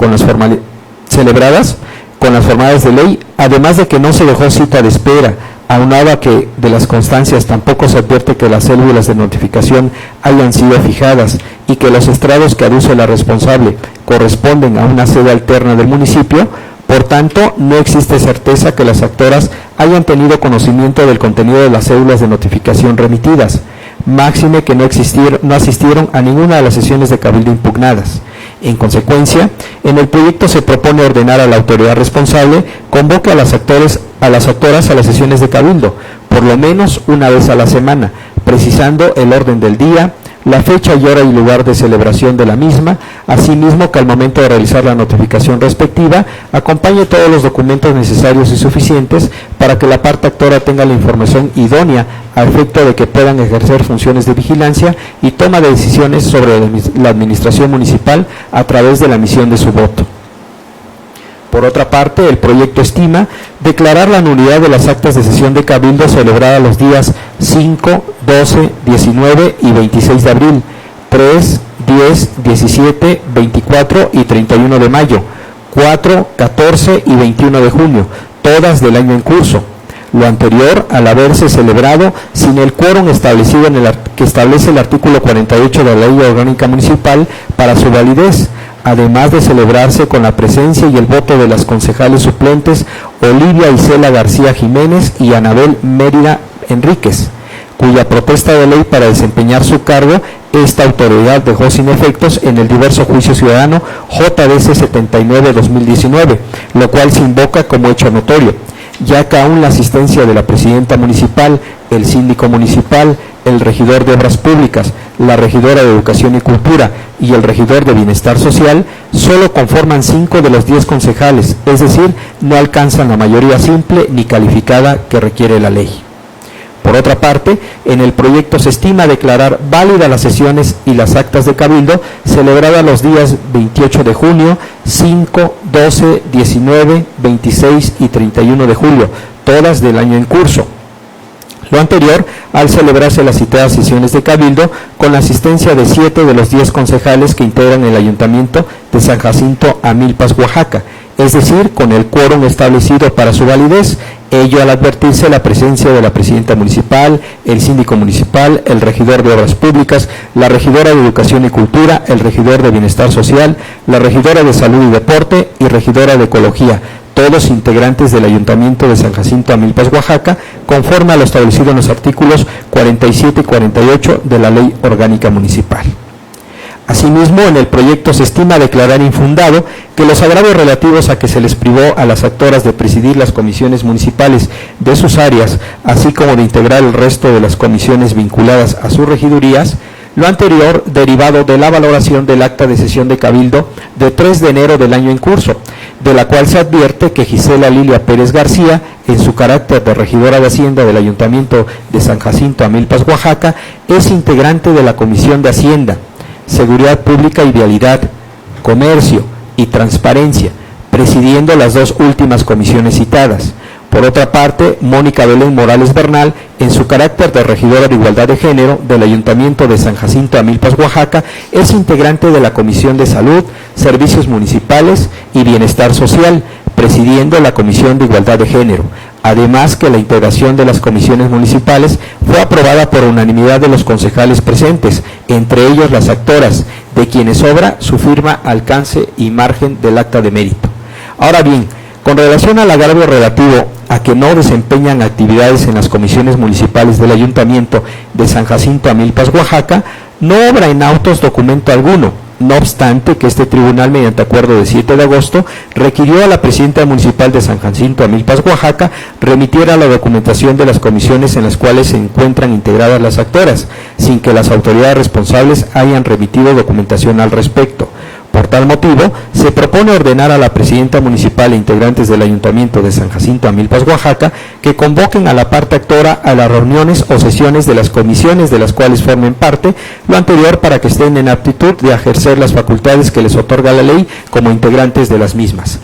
con las formalidades de ley, además de que no se dejó cita de espera, aunado a que de las constancias tampoco se advierte que las células de notificación hayan sido fijadas y que los estrados que aduce la responsable corresponden a una sede alterna del municipio. Por tanto, no existe certeza que las actoras hayan tenido conocimiento del contenido de las cédulas de notificación remitidas, máxime que no asistieron a ninguna de las sesiones de cabildo impugnadas. En consecuencia, en el proyecto se propone ordenar a la autoridad responsable convoque a las actoras a las sesiones de cabildo, por lo menos una vez a la semana, precisando el orden del día, la fecha y hora y lugar de celebración de la misma, asimismo que al momento de realizar la notificación respectiva, acompañe todos los documentos necesarios y suficientes para que la parte actora tenga la información idónea a efecto de que puedan ejercer funciones de vigilancia y toma de decisiones sobre la administración municipal a través de la emisión de su voto. Por otra parte, el proyecto estima declarar la nulidad de las actas de sesión de cabildo celebrada los días 5, 12, 19 y 26 de abril, 3, 10, 17, 24 y 31 de mayo, 4, 14 y 21 de junio, todas del año en curso. Lo anterior al haberse celebrado sin el quórum establecido que establece el artículo 48 de la Ley Orgánica Municipal para su validez, además de celebrarse con la presencia y el voto de las concejales suplentes Olivia Isela García Jiménez y Anabel Mérida Enríquez, cuya protesta de ley para desempeñar su cargo esta autoridad dejó sin efectos en el diverso juicio ciudadano JDC 79-2019, lo cual se invoca como hecho notorio, ya que aún la asistencia de la presidenta municipal, el síndico municipal, el regidor de Obras Públicas, la regidora de Educación y Cultura y el regidor de Bienestar Social solo conforman 5 de los 10 concejales, es decir, no alcanzan la mayoría simple ni calificada que requiere la ley. Por otra parte, en el proyecto se estima declarar válidas las sesiones y las actas de cabildo celebradas los días 28 de junio, 5, 12, 19, 26 y 31 de julio, todas del año en curso. Lo anterior al celebrarse las citadas sesiones de cabildo con la asistencia de 7 de los 10 concejales que integran el Ayuntamiento de San Jacinto Amilpas, Oaxaca, es decir, con el quórum establecido para su validez, ello al advertirse la presencia de la presidenta municipal, el síndico municipal, el regidor de Obras Públicas, la regidora de Educación y Cultura, el regidor de Bienestar Social, la regidora de Salud y Deporte y regidora de Ecología, todos integrantes del Ayuntamiento de San Jacinto Amilpas, Oaxaca, conforme a lo establecido en los artículos 47 y 48 de la Ley Orgánica Municipal. Asimismo, en el proyecto se estima declarar infundado que los agravios relativos a que se les privó a las actoras de presidir las comisiones municipales de sus áreas, así como de integrar el resto de las comisiones vinculadas a sus regidurías, lo anterior derivado de la valoración del acta de sesión de cabildo de 3 de enero del año en curso, de la cual se advierte que Gisela Lilia Pérez García, en su carácter de regidora de Hacienda del Ayuntamiento de San Jacinto Amilpas, Oaxaca, es integrante de la Comisión de Hacienda, Seguridad Pública y Vialidad, Comercio y Transparencia, presidiendo las 2 últimas comisiones citadas. Por otra parte, Mónica Belén Morales Bernal, en su carácter de regidora de Igualdad de Género del Ayuntamiento de San Jacinto Amilpas, Oaxaca, es integrante de la Comisión de Salud, Servicios Municipales y Bienestar Social, presidiendo la Comisión de Igualdad de Género. Además que la integración de las comisiones municipales fue aprobada por unanimidad de los concejales presentes, entre ellos las actoras, de quienes sobra su firma, alcance y margen del acta de mérito. Ahora bien, con relación al agravio relativo a que no desempeñan actividades en las comisiones municipales del Ayuntamiento de San Jacinto Amilpas, Oaxaca, no obra en autos documento alguno. No obstante que este tribunal, mediante acuerdo de 7 de agosto, requirió a la presidenta municipal de San Jacinto Amilpas, Oaxaca, remitiera la documentación de las comisiones en las cuales se encuentran integradas las actoras, sin que las autoridades responsables hayan remitido documentación al respecto. Por tal motivo, se propone ordenar a la presidenta municipal e integrantes del Ayuntamiento de San Jacinto Amilpas, Oaxaca, que convoquen a la parte actora a las reuniones o sesiones de las comisiones de las cuales formen parte, lo anterior para que estén en aptitud de ejercer las facultades que les otorga la ley como integrantes de las mismas.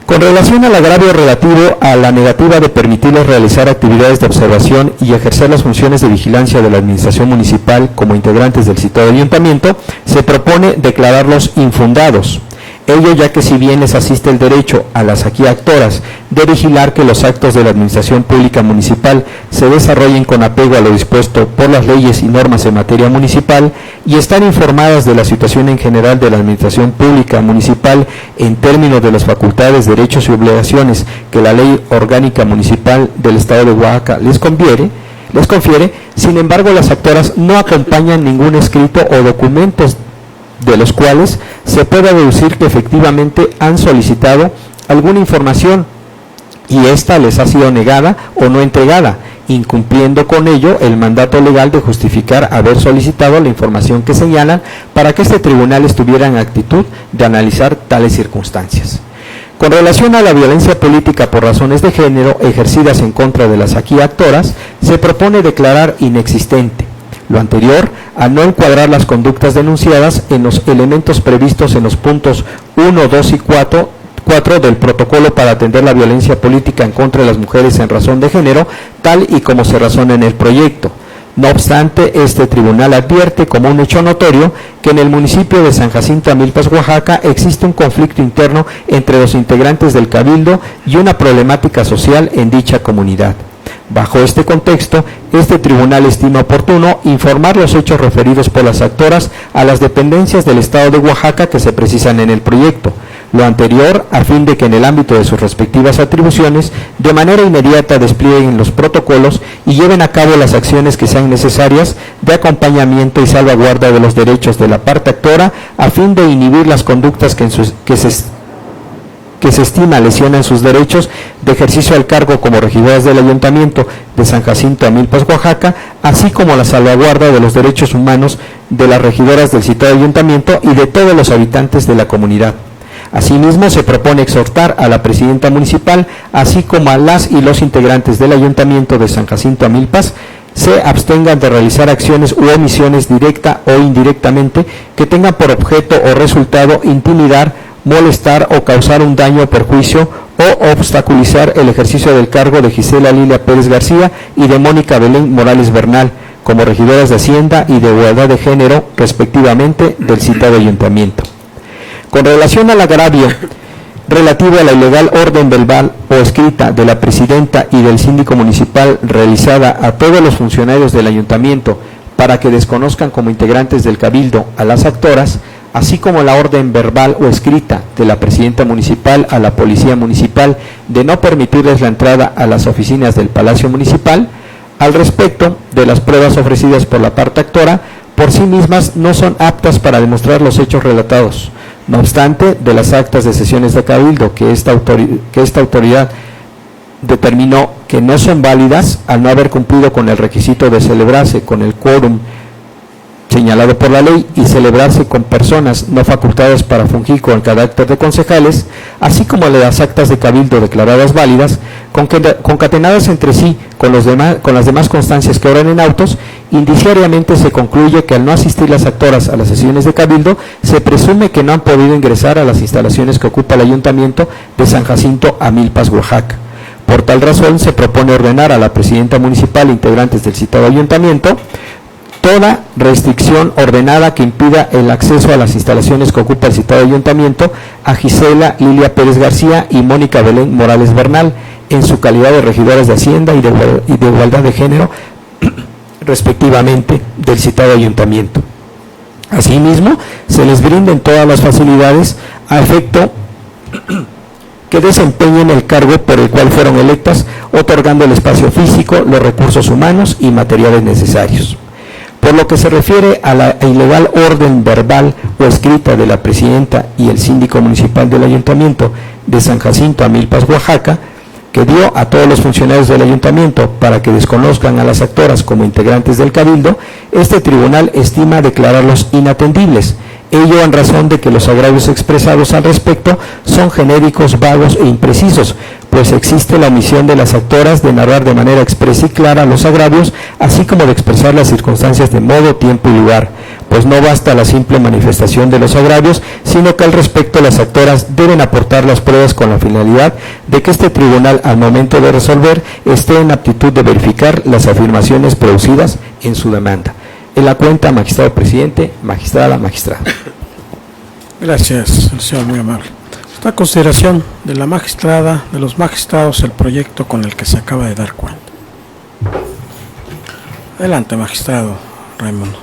Con relación al agravio relativo a la negativa de permitirles realizar actividades de observación y ejercer las funciones de vigilancia de la administración municipal como integrantes del citado ayuntamiento, se propone declararlos infundados. Ello ya que si bien les asiste el derecho a las aquí actoras de vigilar que los actos de la Administración Pública Municipal se desarrollen con apego a lo dispuesto por las leyes y normas en materia municipal y están informadas de la situación en general de la Administración Pública Municipal en términos de las facultades, derechos y obligaciones que la Ley Orgánica Municipal del Estado de Oaxaca les confiere, sin embargo las actoras no acompañan ningún escrito o documentos de los cuales se pueda deducir que efectivamente han solicitado alguna información y ésta les ha sido negada o no entregada, incumpliendo con ello el mandato legal de justificar haber solicitado la información que señalan para que este tribunal estuviera en actitud de analizar tales circunstancias. Con relación a la violencia política por razones de género ejercidas en contra de las aquí actoras, se propone declarar inexistente. Lo anterior, al no encuadrar las conductas denunciadas en los elementos previstos en los puntos 1, 2 y 4 del protocolo para atender la violencia política en contra de las mujeres en razón de género, tal y como se razona en el proyecto. No obstante, este tribunal advierte como un hecho notorio que en el municipio de San Jacinto Amilpas, Oaxaca, existe un conflicto interno entre los integrantes del Cabildo y una problemática social en dicha comunidad. Bajo este contexto, este tribunal estima oportuno informar los hechos referidos por las actoras a las dependencias del Estado de Oaxaca que se precisan en el proyecto. Lo anterior, a fin de que en el ámbito de sus respectivas atribuciones, de manera inmediata desplieguen los protocolos y lleven a cabo las acciones que sean necesarias de acompañamiento y salvaguarda de los derechos de la parte actora, a fin de inhibir las conductas que se estima lesionan sus derechos de ejercicio al cargo como regidoras del Ayuntamiento de San Jacinto Amilpas, Oaxaca, así como la salvaguarda de los derechos humanos de las regidoras del citado Ayuntamiento y de todos los habitantes de la comunidad. Asimismo, se propone exhortar a la presidenta municipal, así como a las y los integrantes del Ayuntamiento de San Jacinto Amilpas, se abstengan de realizar acciones u omisiones directa o indirectamente que tengan por objeto o resultado intimidar, molestar o causar un daño o perjuicio o obstaculizar el ejercicio del cargo de Gisela Lilia Pérez García y de Mónica Belén Morales Bernal como regidoras de Hacienda y de Igualdad de Género, respectivamente, del citado Ayuntamiento. Con relación al agravio relativo a la ilegal orden verbal o escrita de la presidenta y del síndico municipal realizada a todos los funcionarios del Ayuntamiento para que desconozcan como integrantes del Cabildo a las actoras, así como la orden verbal o escrita de la presidenta municipal a la policía municipal de no permitirles la entrada a las oficinas del Palacio Municipal, al respecto de las pruebas ofrecidas por la parte actora, por sí mismas no son aptas para demostrar los hechos relatados. No obstante, de las actas de sesiones de Cabildo que esta autoridad determinó que no son válidas al no haber cumplido con el requisito de celebrarse con el quórum señalado por la ley y celebrarse con personas no facultadas para fungir con el carácter de concejales, así como las actas de Cabildo declaradas válidas, concatenadas entre sí con las demás constancias que obran en autos, indiciariamente se concluye que al no asistir las actoras a las sesiones de Cabildo, se presume que no han podido ingresar a las instalaciones que ocupa el Ayuntamiento de San Jacinto Amilpas, Oaxaca. Por tal razón, se propone ordenar a la presidenta municipal e integrantes del citado Ayuntamiento toda restricción ordenada que impida el acceso a las instalaciones que ocupa el citado Ayuntamiento a Gisela Lilia Pérez García y Mónica Belén Morales Bernal en su calidad de regidoras de Hacienda y de Igualdad de Género, respectivamente, del citado Ayuntamiento. Asimismo, se les brinden todas las facilidades a efecto que desempeñen el cargo por el cual fueron electas, otorgando el espacio físico, los recursos humanos y materiales necesarios. Por lo que se refiere a la ilegal orden verbal o escrita de la presidenta y el síndico municipal del Ayuntamiento de San Jacinto Amilpas, Oaxaca, que dio a todos los funcionarios del Ayuntamiento para que desconozcan a las actoras como integrantes del Cabildo, este tribunal estima declararlos inatendibles, ello en razón de que los agravios expresados al respecto son genéricos, vagos e imprecisos, pues existe la omisión de las actoras de narrar de manera expresa y clara los agravios, así como de expresar las circunstancias de modo, tiempo y lugar, pues no basta la simple manifestación de los agravios, sino que al respecto las actoras deben aportar las pruebas con la finalidad de que este tribunal, al momento de resolver, esté en aptitud de verificar las afirmaciones producidas en su demanda. En la cuenta, magistrado presidente, magistrada, magistrado. Gracias, señor, muy amable. Está a consideración de la magistrada, de los magistrados, el proyecto con el que se acaba de dar cuenta. Adelante, magistrado Raimundo.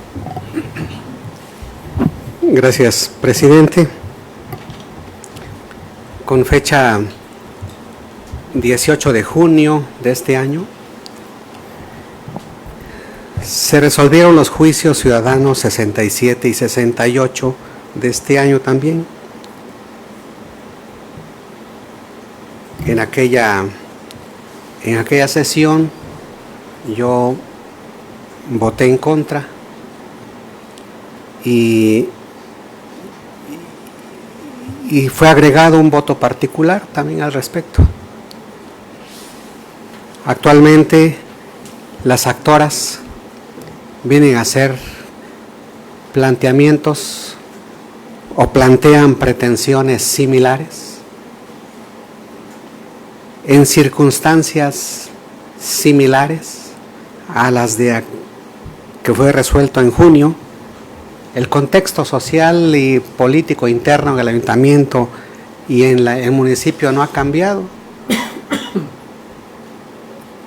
Gracias, presidente. Con fecha 18 de junio de este año, se resolvieron los juicios ciudadanos 67 y 68 de este año también. En aquella sesión yo voté en contra y fue agregado un voto particular también al respecto. Actualmente las actoras vienen a hacer planteamientos o plantean pretensiones similares en circunstancias similares a las de que fue resuelto en junio. El contexto social y político interno del ayuntamiento y en el municipio no ha cambiado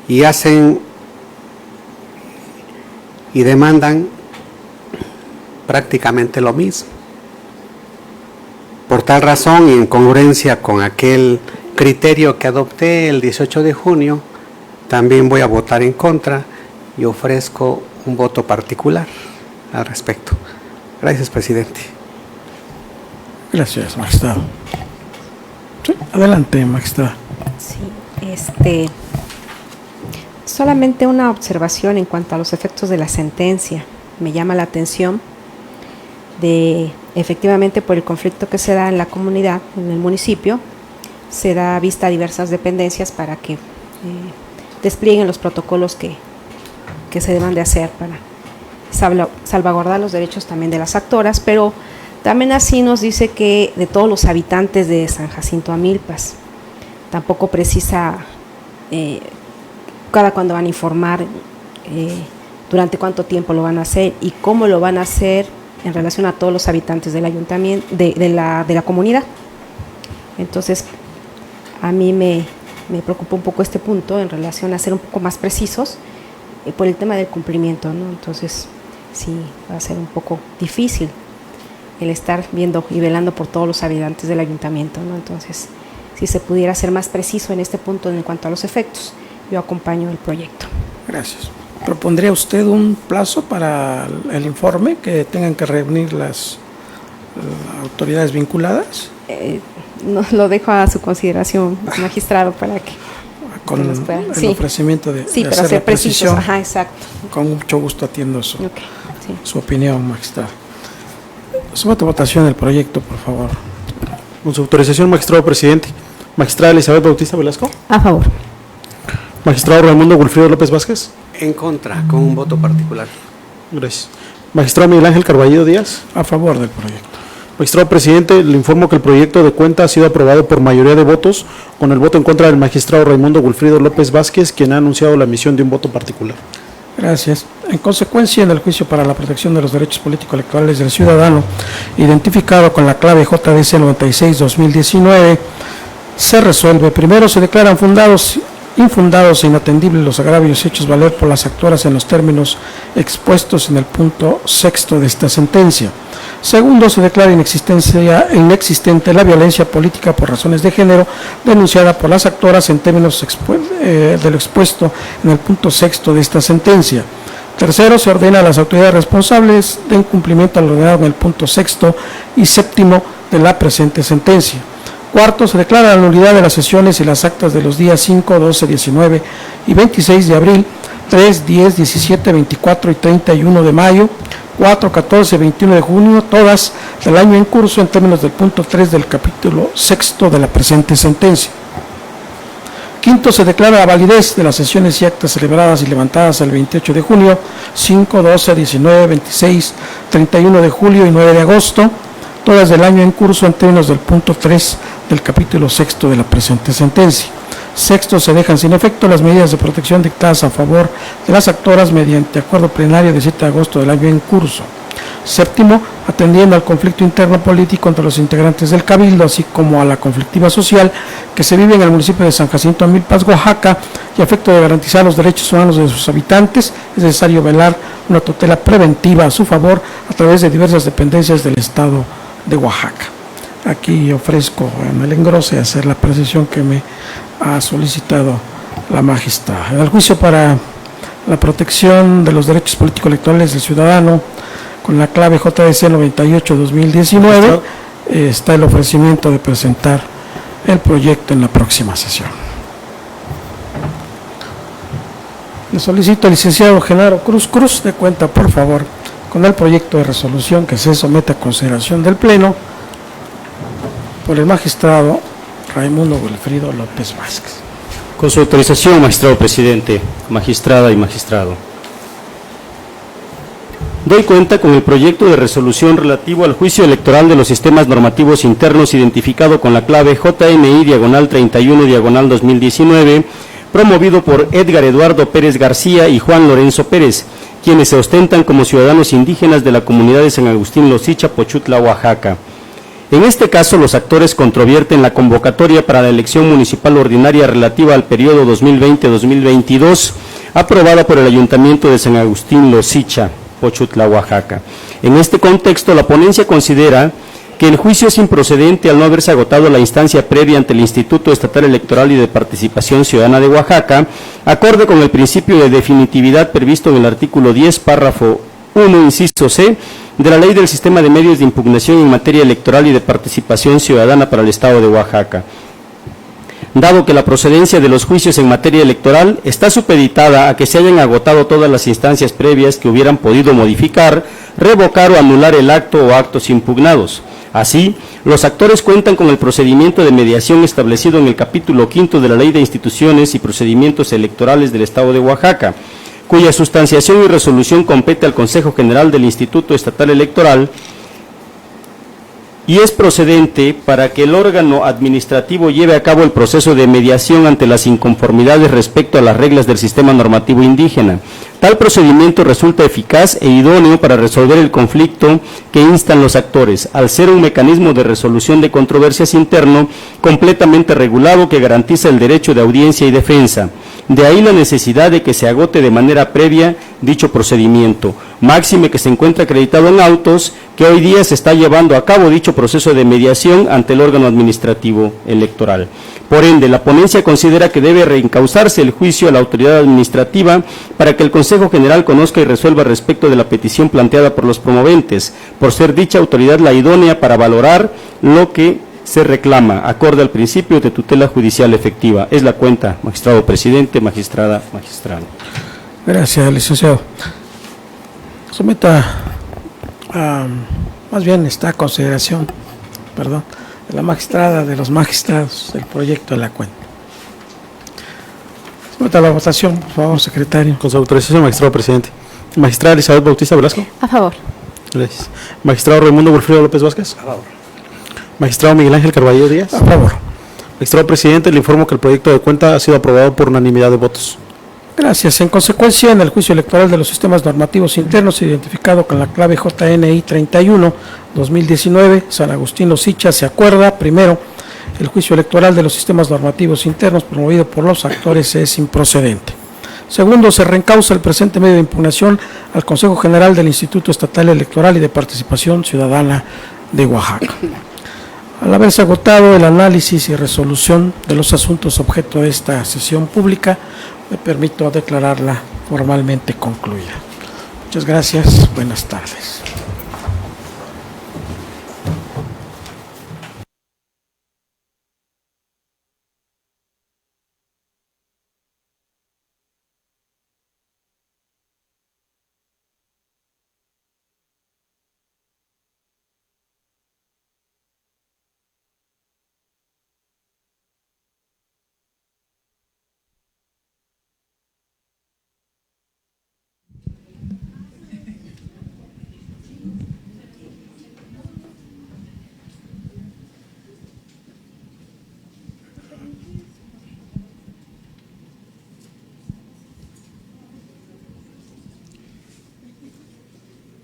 y hacen y demandan prácticamente lo mismo. Por tal razón, y en congruencia con aquel criterio que adopté el 18 de junio, también voy a votar en contra y ofrezco un voto particular al respecto. Gracias, presidente. Gracias, magistrado. Sí, adelante, magistrado. Sí, solamente una observación en cuanto a los efectos de la sentencia. Me llama la atención de, efectivamente, por el conflicto que se da en la comunidad, en el municipio, se da vista a diversas dependencias para que desplieguen los protocolos que se deban de hacer para salvaguardar los derechos también de las actoras, pero también así nos dice que de todos los habitantes de San Jacinto Amilpas, tampoco precisa cada cuándo van a informar, durante cuánto tiempo lo van a hacer y cómo lo van a hacer en relación a todos los habitantes del ayuntamiento, de la comunidad. Entonces, a mí me preocupa un poco este punto en relación a ser un poco más precisos por el tema del cumplimiento, ¿no? Entonces, sí, va a ser un poco difícil el estar viendo y velando por todos los habitantes del ayuntamiento, ¿no? Entonces, si se pudiera ser más preciso en este punto en cuanto a los efectos, yo acompaño el proyecto. Gracias. ¿Propondría usted un plazo para el informe que tengan que reunir las autoridades vinculadas? No, lo dejo a su consideración, magistrado, para que con el ofrecimiento de pero hacer ser la precisos. precisión. Ajá, exacto. Con mucho gusto atiendo su, Okay, sí. su opinión, magistrado. Somete a votación el proyecto, por favor. Con su autorización, magistrado presidente. Magistrada Elizabeth Bautista Velasco. A favor. Magistrado Raimundo Wilfrido López Vázquez. En contra, con un voto particular. Gracias. Magistrado Miguel Ángel Carballido Díaz. A favor del proyecto. Magistrado presidente, le informo que el proyecto de cuenta ha sido aprobado por mayoría de votos, con el voto en contra del magistrado Raimundo Wilfrido López Vázquez, quien ha anunciado la emisión de un voto particular. Gracias. En consecuencia, en el juicio para la protección de los derechos político-electorales del ciudadano, identificado con la clave JDC 96-2019, se resuelve. Primero, se declaran infundados e inatendibles los agravios hechos valer por las actoras en los términos expuestos en el punto 6 de esta sentencia. Segundo, se declara inexistente la violencia política por razones de género denunciada por las actoras en términos de lo expuesto en el punto 6 de esta sentencia. Tercero, se ordena a las autoridades responsables den cumplimiento al ordenado en el punto 6 y 7 de la presente sentencia. Cuarto, se declara la nulidad de las sesiones y las actas de los días 5, 12, 19 y 26 de abril, 3, 10, 17, 24 y 31 de mayo, 4, 14 y 21 de junio, todas del año en curso en términos del punto 3 del capítulo 6 de la presente sentencia. Quinto, se declara la validez de las sesiones y actas celebradas y levantadas el 28 de junio, 5, 12, 19, 26, 31 de julio y 9 de agosto, todas del año en curso en términos del punto 3 del capítulo 6 de la presente sentencia. Sexto, se dejan sin efecto las medidas de protección dictadas a favor de las actoras mediante acuerdo plenario de 7 de agosto del año en curso. Séptimo, atendiendo al conflicto interno político entre los integrantes del Cabildo, así como a la conflictiva social que se vive en el municipio de San Jacinto Amilpas, Oaxaca, y a efecto de garantizar los derechos humanos de sus habitantes, es necesario velar una tutela preventiva a su favor a través de diversas dependencias del Estado de Oaxaca. Aquí ofrezco en el engrose hacer la precisión que me ha solicitado la magistrada. En el juicio para la protección de los derechos político-electorales del ciudadano, con la clave JDC 98-2019, está el ofrecimiento de presentar el proyecto en la próxima sesión. Le solicito al licenciado Genaro Cruz de cuenta, por favor, con el proyecto de resolución que se somete a consideración del Pleno por el magistrado Raimundo Wilfrido López Vázquez. Con su autorización, magistrado presidente, magistrada y magistrado. Doy cuenta con el proyecto de resolución relativo al juicio electoral de los sistemas normativos internos identificado con la clave JMI-31-2019, promovido por Edgar Eduardo Pérez García y Juan Lorenzo Pérez, quienes se ostentan como ciudadanos indígenas de la comunidad de San Agustín Losicha, Pochutla, Oaxaca. En este caso, los actores controvierten la convocatoria para la elección municipal ordinaria relativa al periodo 2020-2022, aprobada por el Ayuntamiento de San Agustín Losicha, Pochutla, Oaxaca. En este contexto, la ponencia considera que el juicio es improcedente al no haberse agotado la instancia previa ante el Instituto Estatal Electoral y de Participación Ciudadana de Oaxaca, acorde con el principio de definitividad previsto en el artículo 10, párrafo 1, inciso C, de la Ley del Sistema de Medios de Impugnación en materia electoral y de participación ciudadana para el Estado de Oaxaca. Dado que la procedencia de los juicios en materia electoral está supeditada a que se hayan agotado todas las instancias previas que hubieran podido modificar, revocar o anular el acto o actos impugnados. Así, los actores cuentan con el procedimiento de mediación establecido en el capítulo 5 de la Ley de Instituciones y Procedimientos Electorales del Estado de Oaxaca, cuya sustanciación y resolución compete al Consejo General del Instituto Estatal Electoral, y es procedente para que el órgano administrativo lleve a cabo el proceso de mediación ante las inconformidades respecto a las reglas del sistema normativo indígena. Tal procedimiento resulta eficaz e idóneo para resolver el conflicto que instan los actores, al ser un mecanismo de resolución de controversias interno completamente regulado que garantiza el derecho de audiencia y defensa. De ahí la necesidad de que se agote de manera previa dicho procedimiento, máxime que se encuentra acreditado en autos que hoy día se está llevando a cabo dicho proceso de mediación ante el órgano administrativo electoral. Por ende, la ponencia considera que debe reencauzarse el juicio a la autoridad administrativa para que el Consejo General conozca y resuelva respecto de la petición planteada por los promoventes, por ser dicha autoridad la idónea para valorar lo que se reclama, acorde al principio de tutela judicial efectiva. Es la cuenta, magistrado presidente, magistrada, magistrado. Gracias, licenciado. Someta más bien está a consideración, perdón, de la magistrada, de los magistrados, el proyecto de la cuenta. Someta a la votación, por favor, secretario. Con su autorización, magistrado presidente. Magistrada Elizabeth Bautista Velasco. A favor. Gracias. Magistrado Raimundo Wilfrido López Vázquez. A favor. Magistrado Miguel Ángel Carballo Díaz. A favor. Magistrado presidente, le informo que el proyecto de cuenta ha sido aprobado por unanimidad de votos. Gracias. En consecuencia, en el juicio electoral de los sistemas normativos internos, identificado con la clave JNI 31-2019, San Agustín Losicha, se acuerda, primero, el juicio electoral de los sistemas normativos internos promovido por los actores es improcedente. Segundo, se reencausa el presente medio de impugnación al Consejo General del Instituto Estatal Electoral y de Participación Ciudadana de Oaxaca. Al haberse agotado el análisis y resolución de los asuntos objeto de esta sesión pública, me permito declararla formalmente concluida. Muchas gracias. Buenas tardes.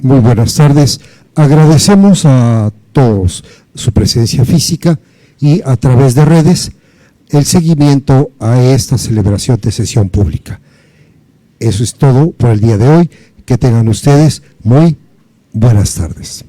Muy buenas tardes. Agradecemos a todos su presencia física y a través de redes el seguimiento a esta celebración de sesión pública. Eso es todo por el día de hoy. Que tengan ustedes muy buenas tardes.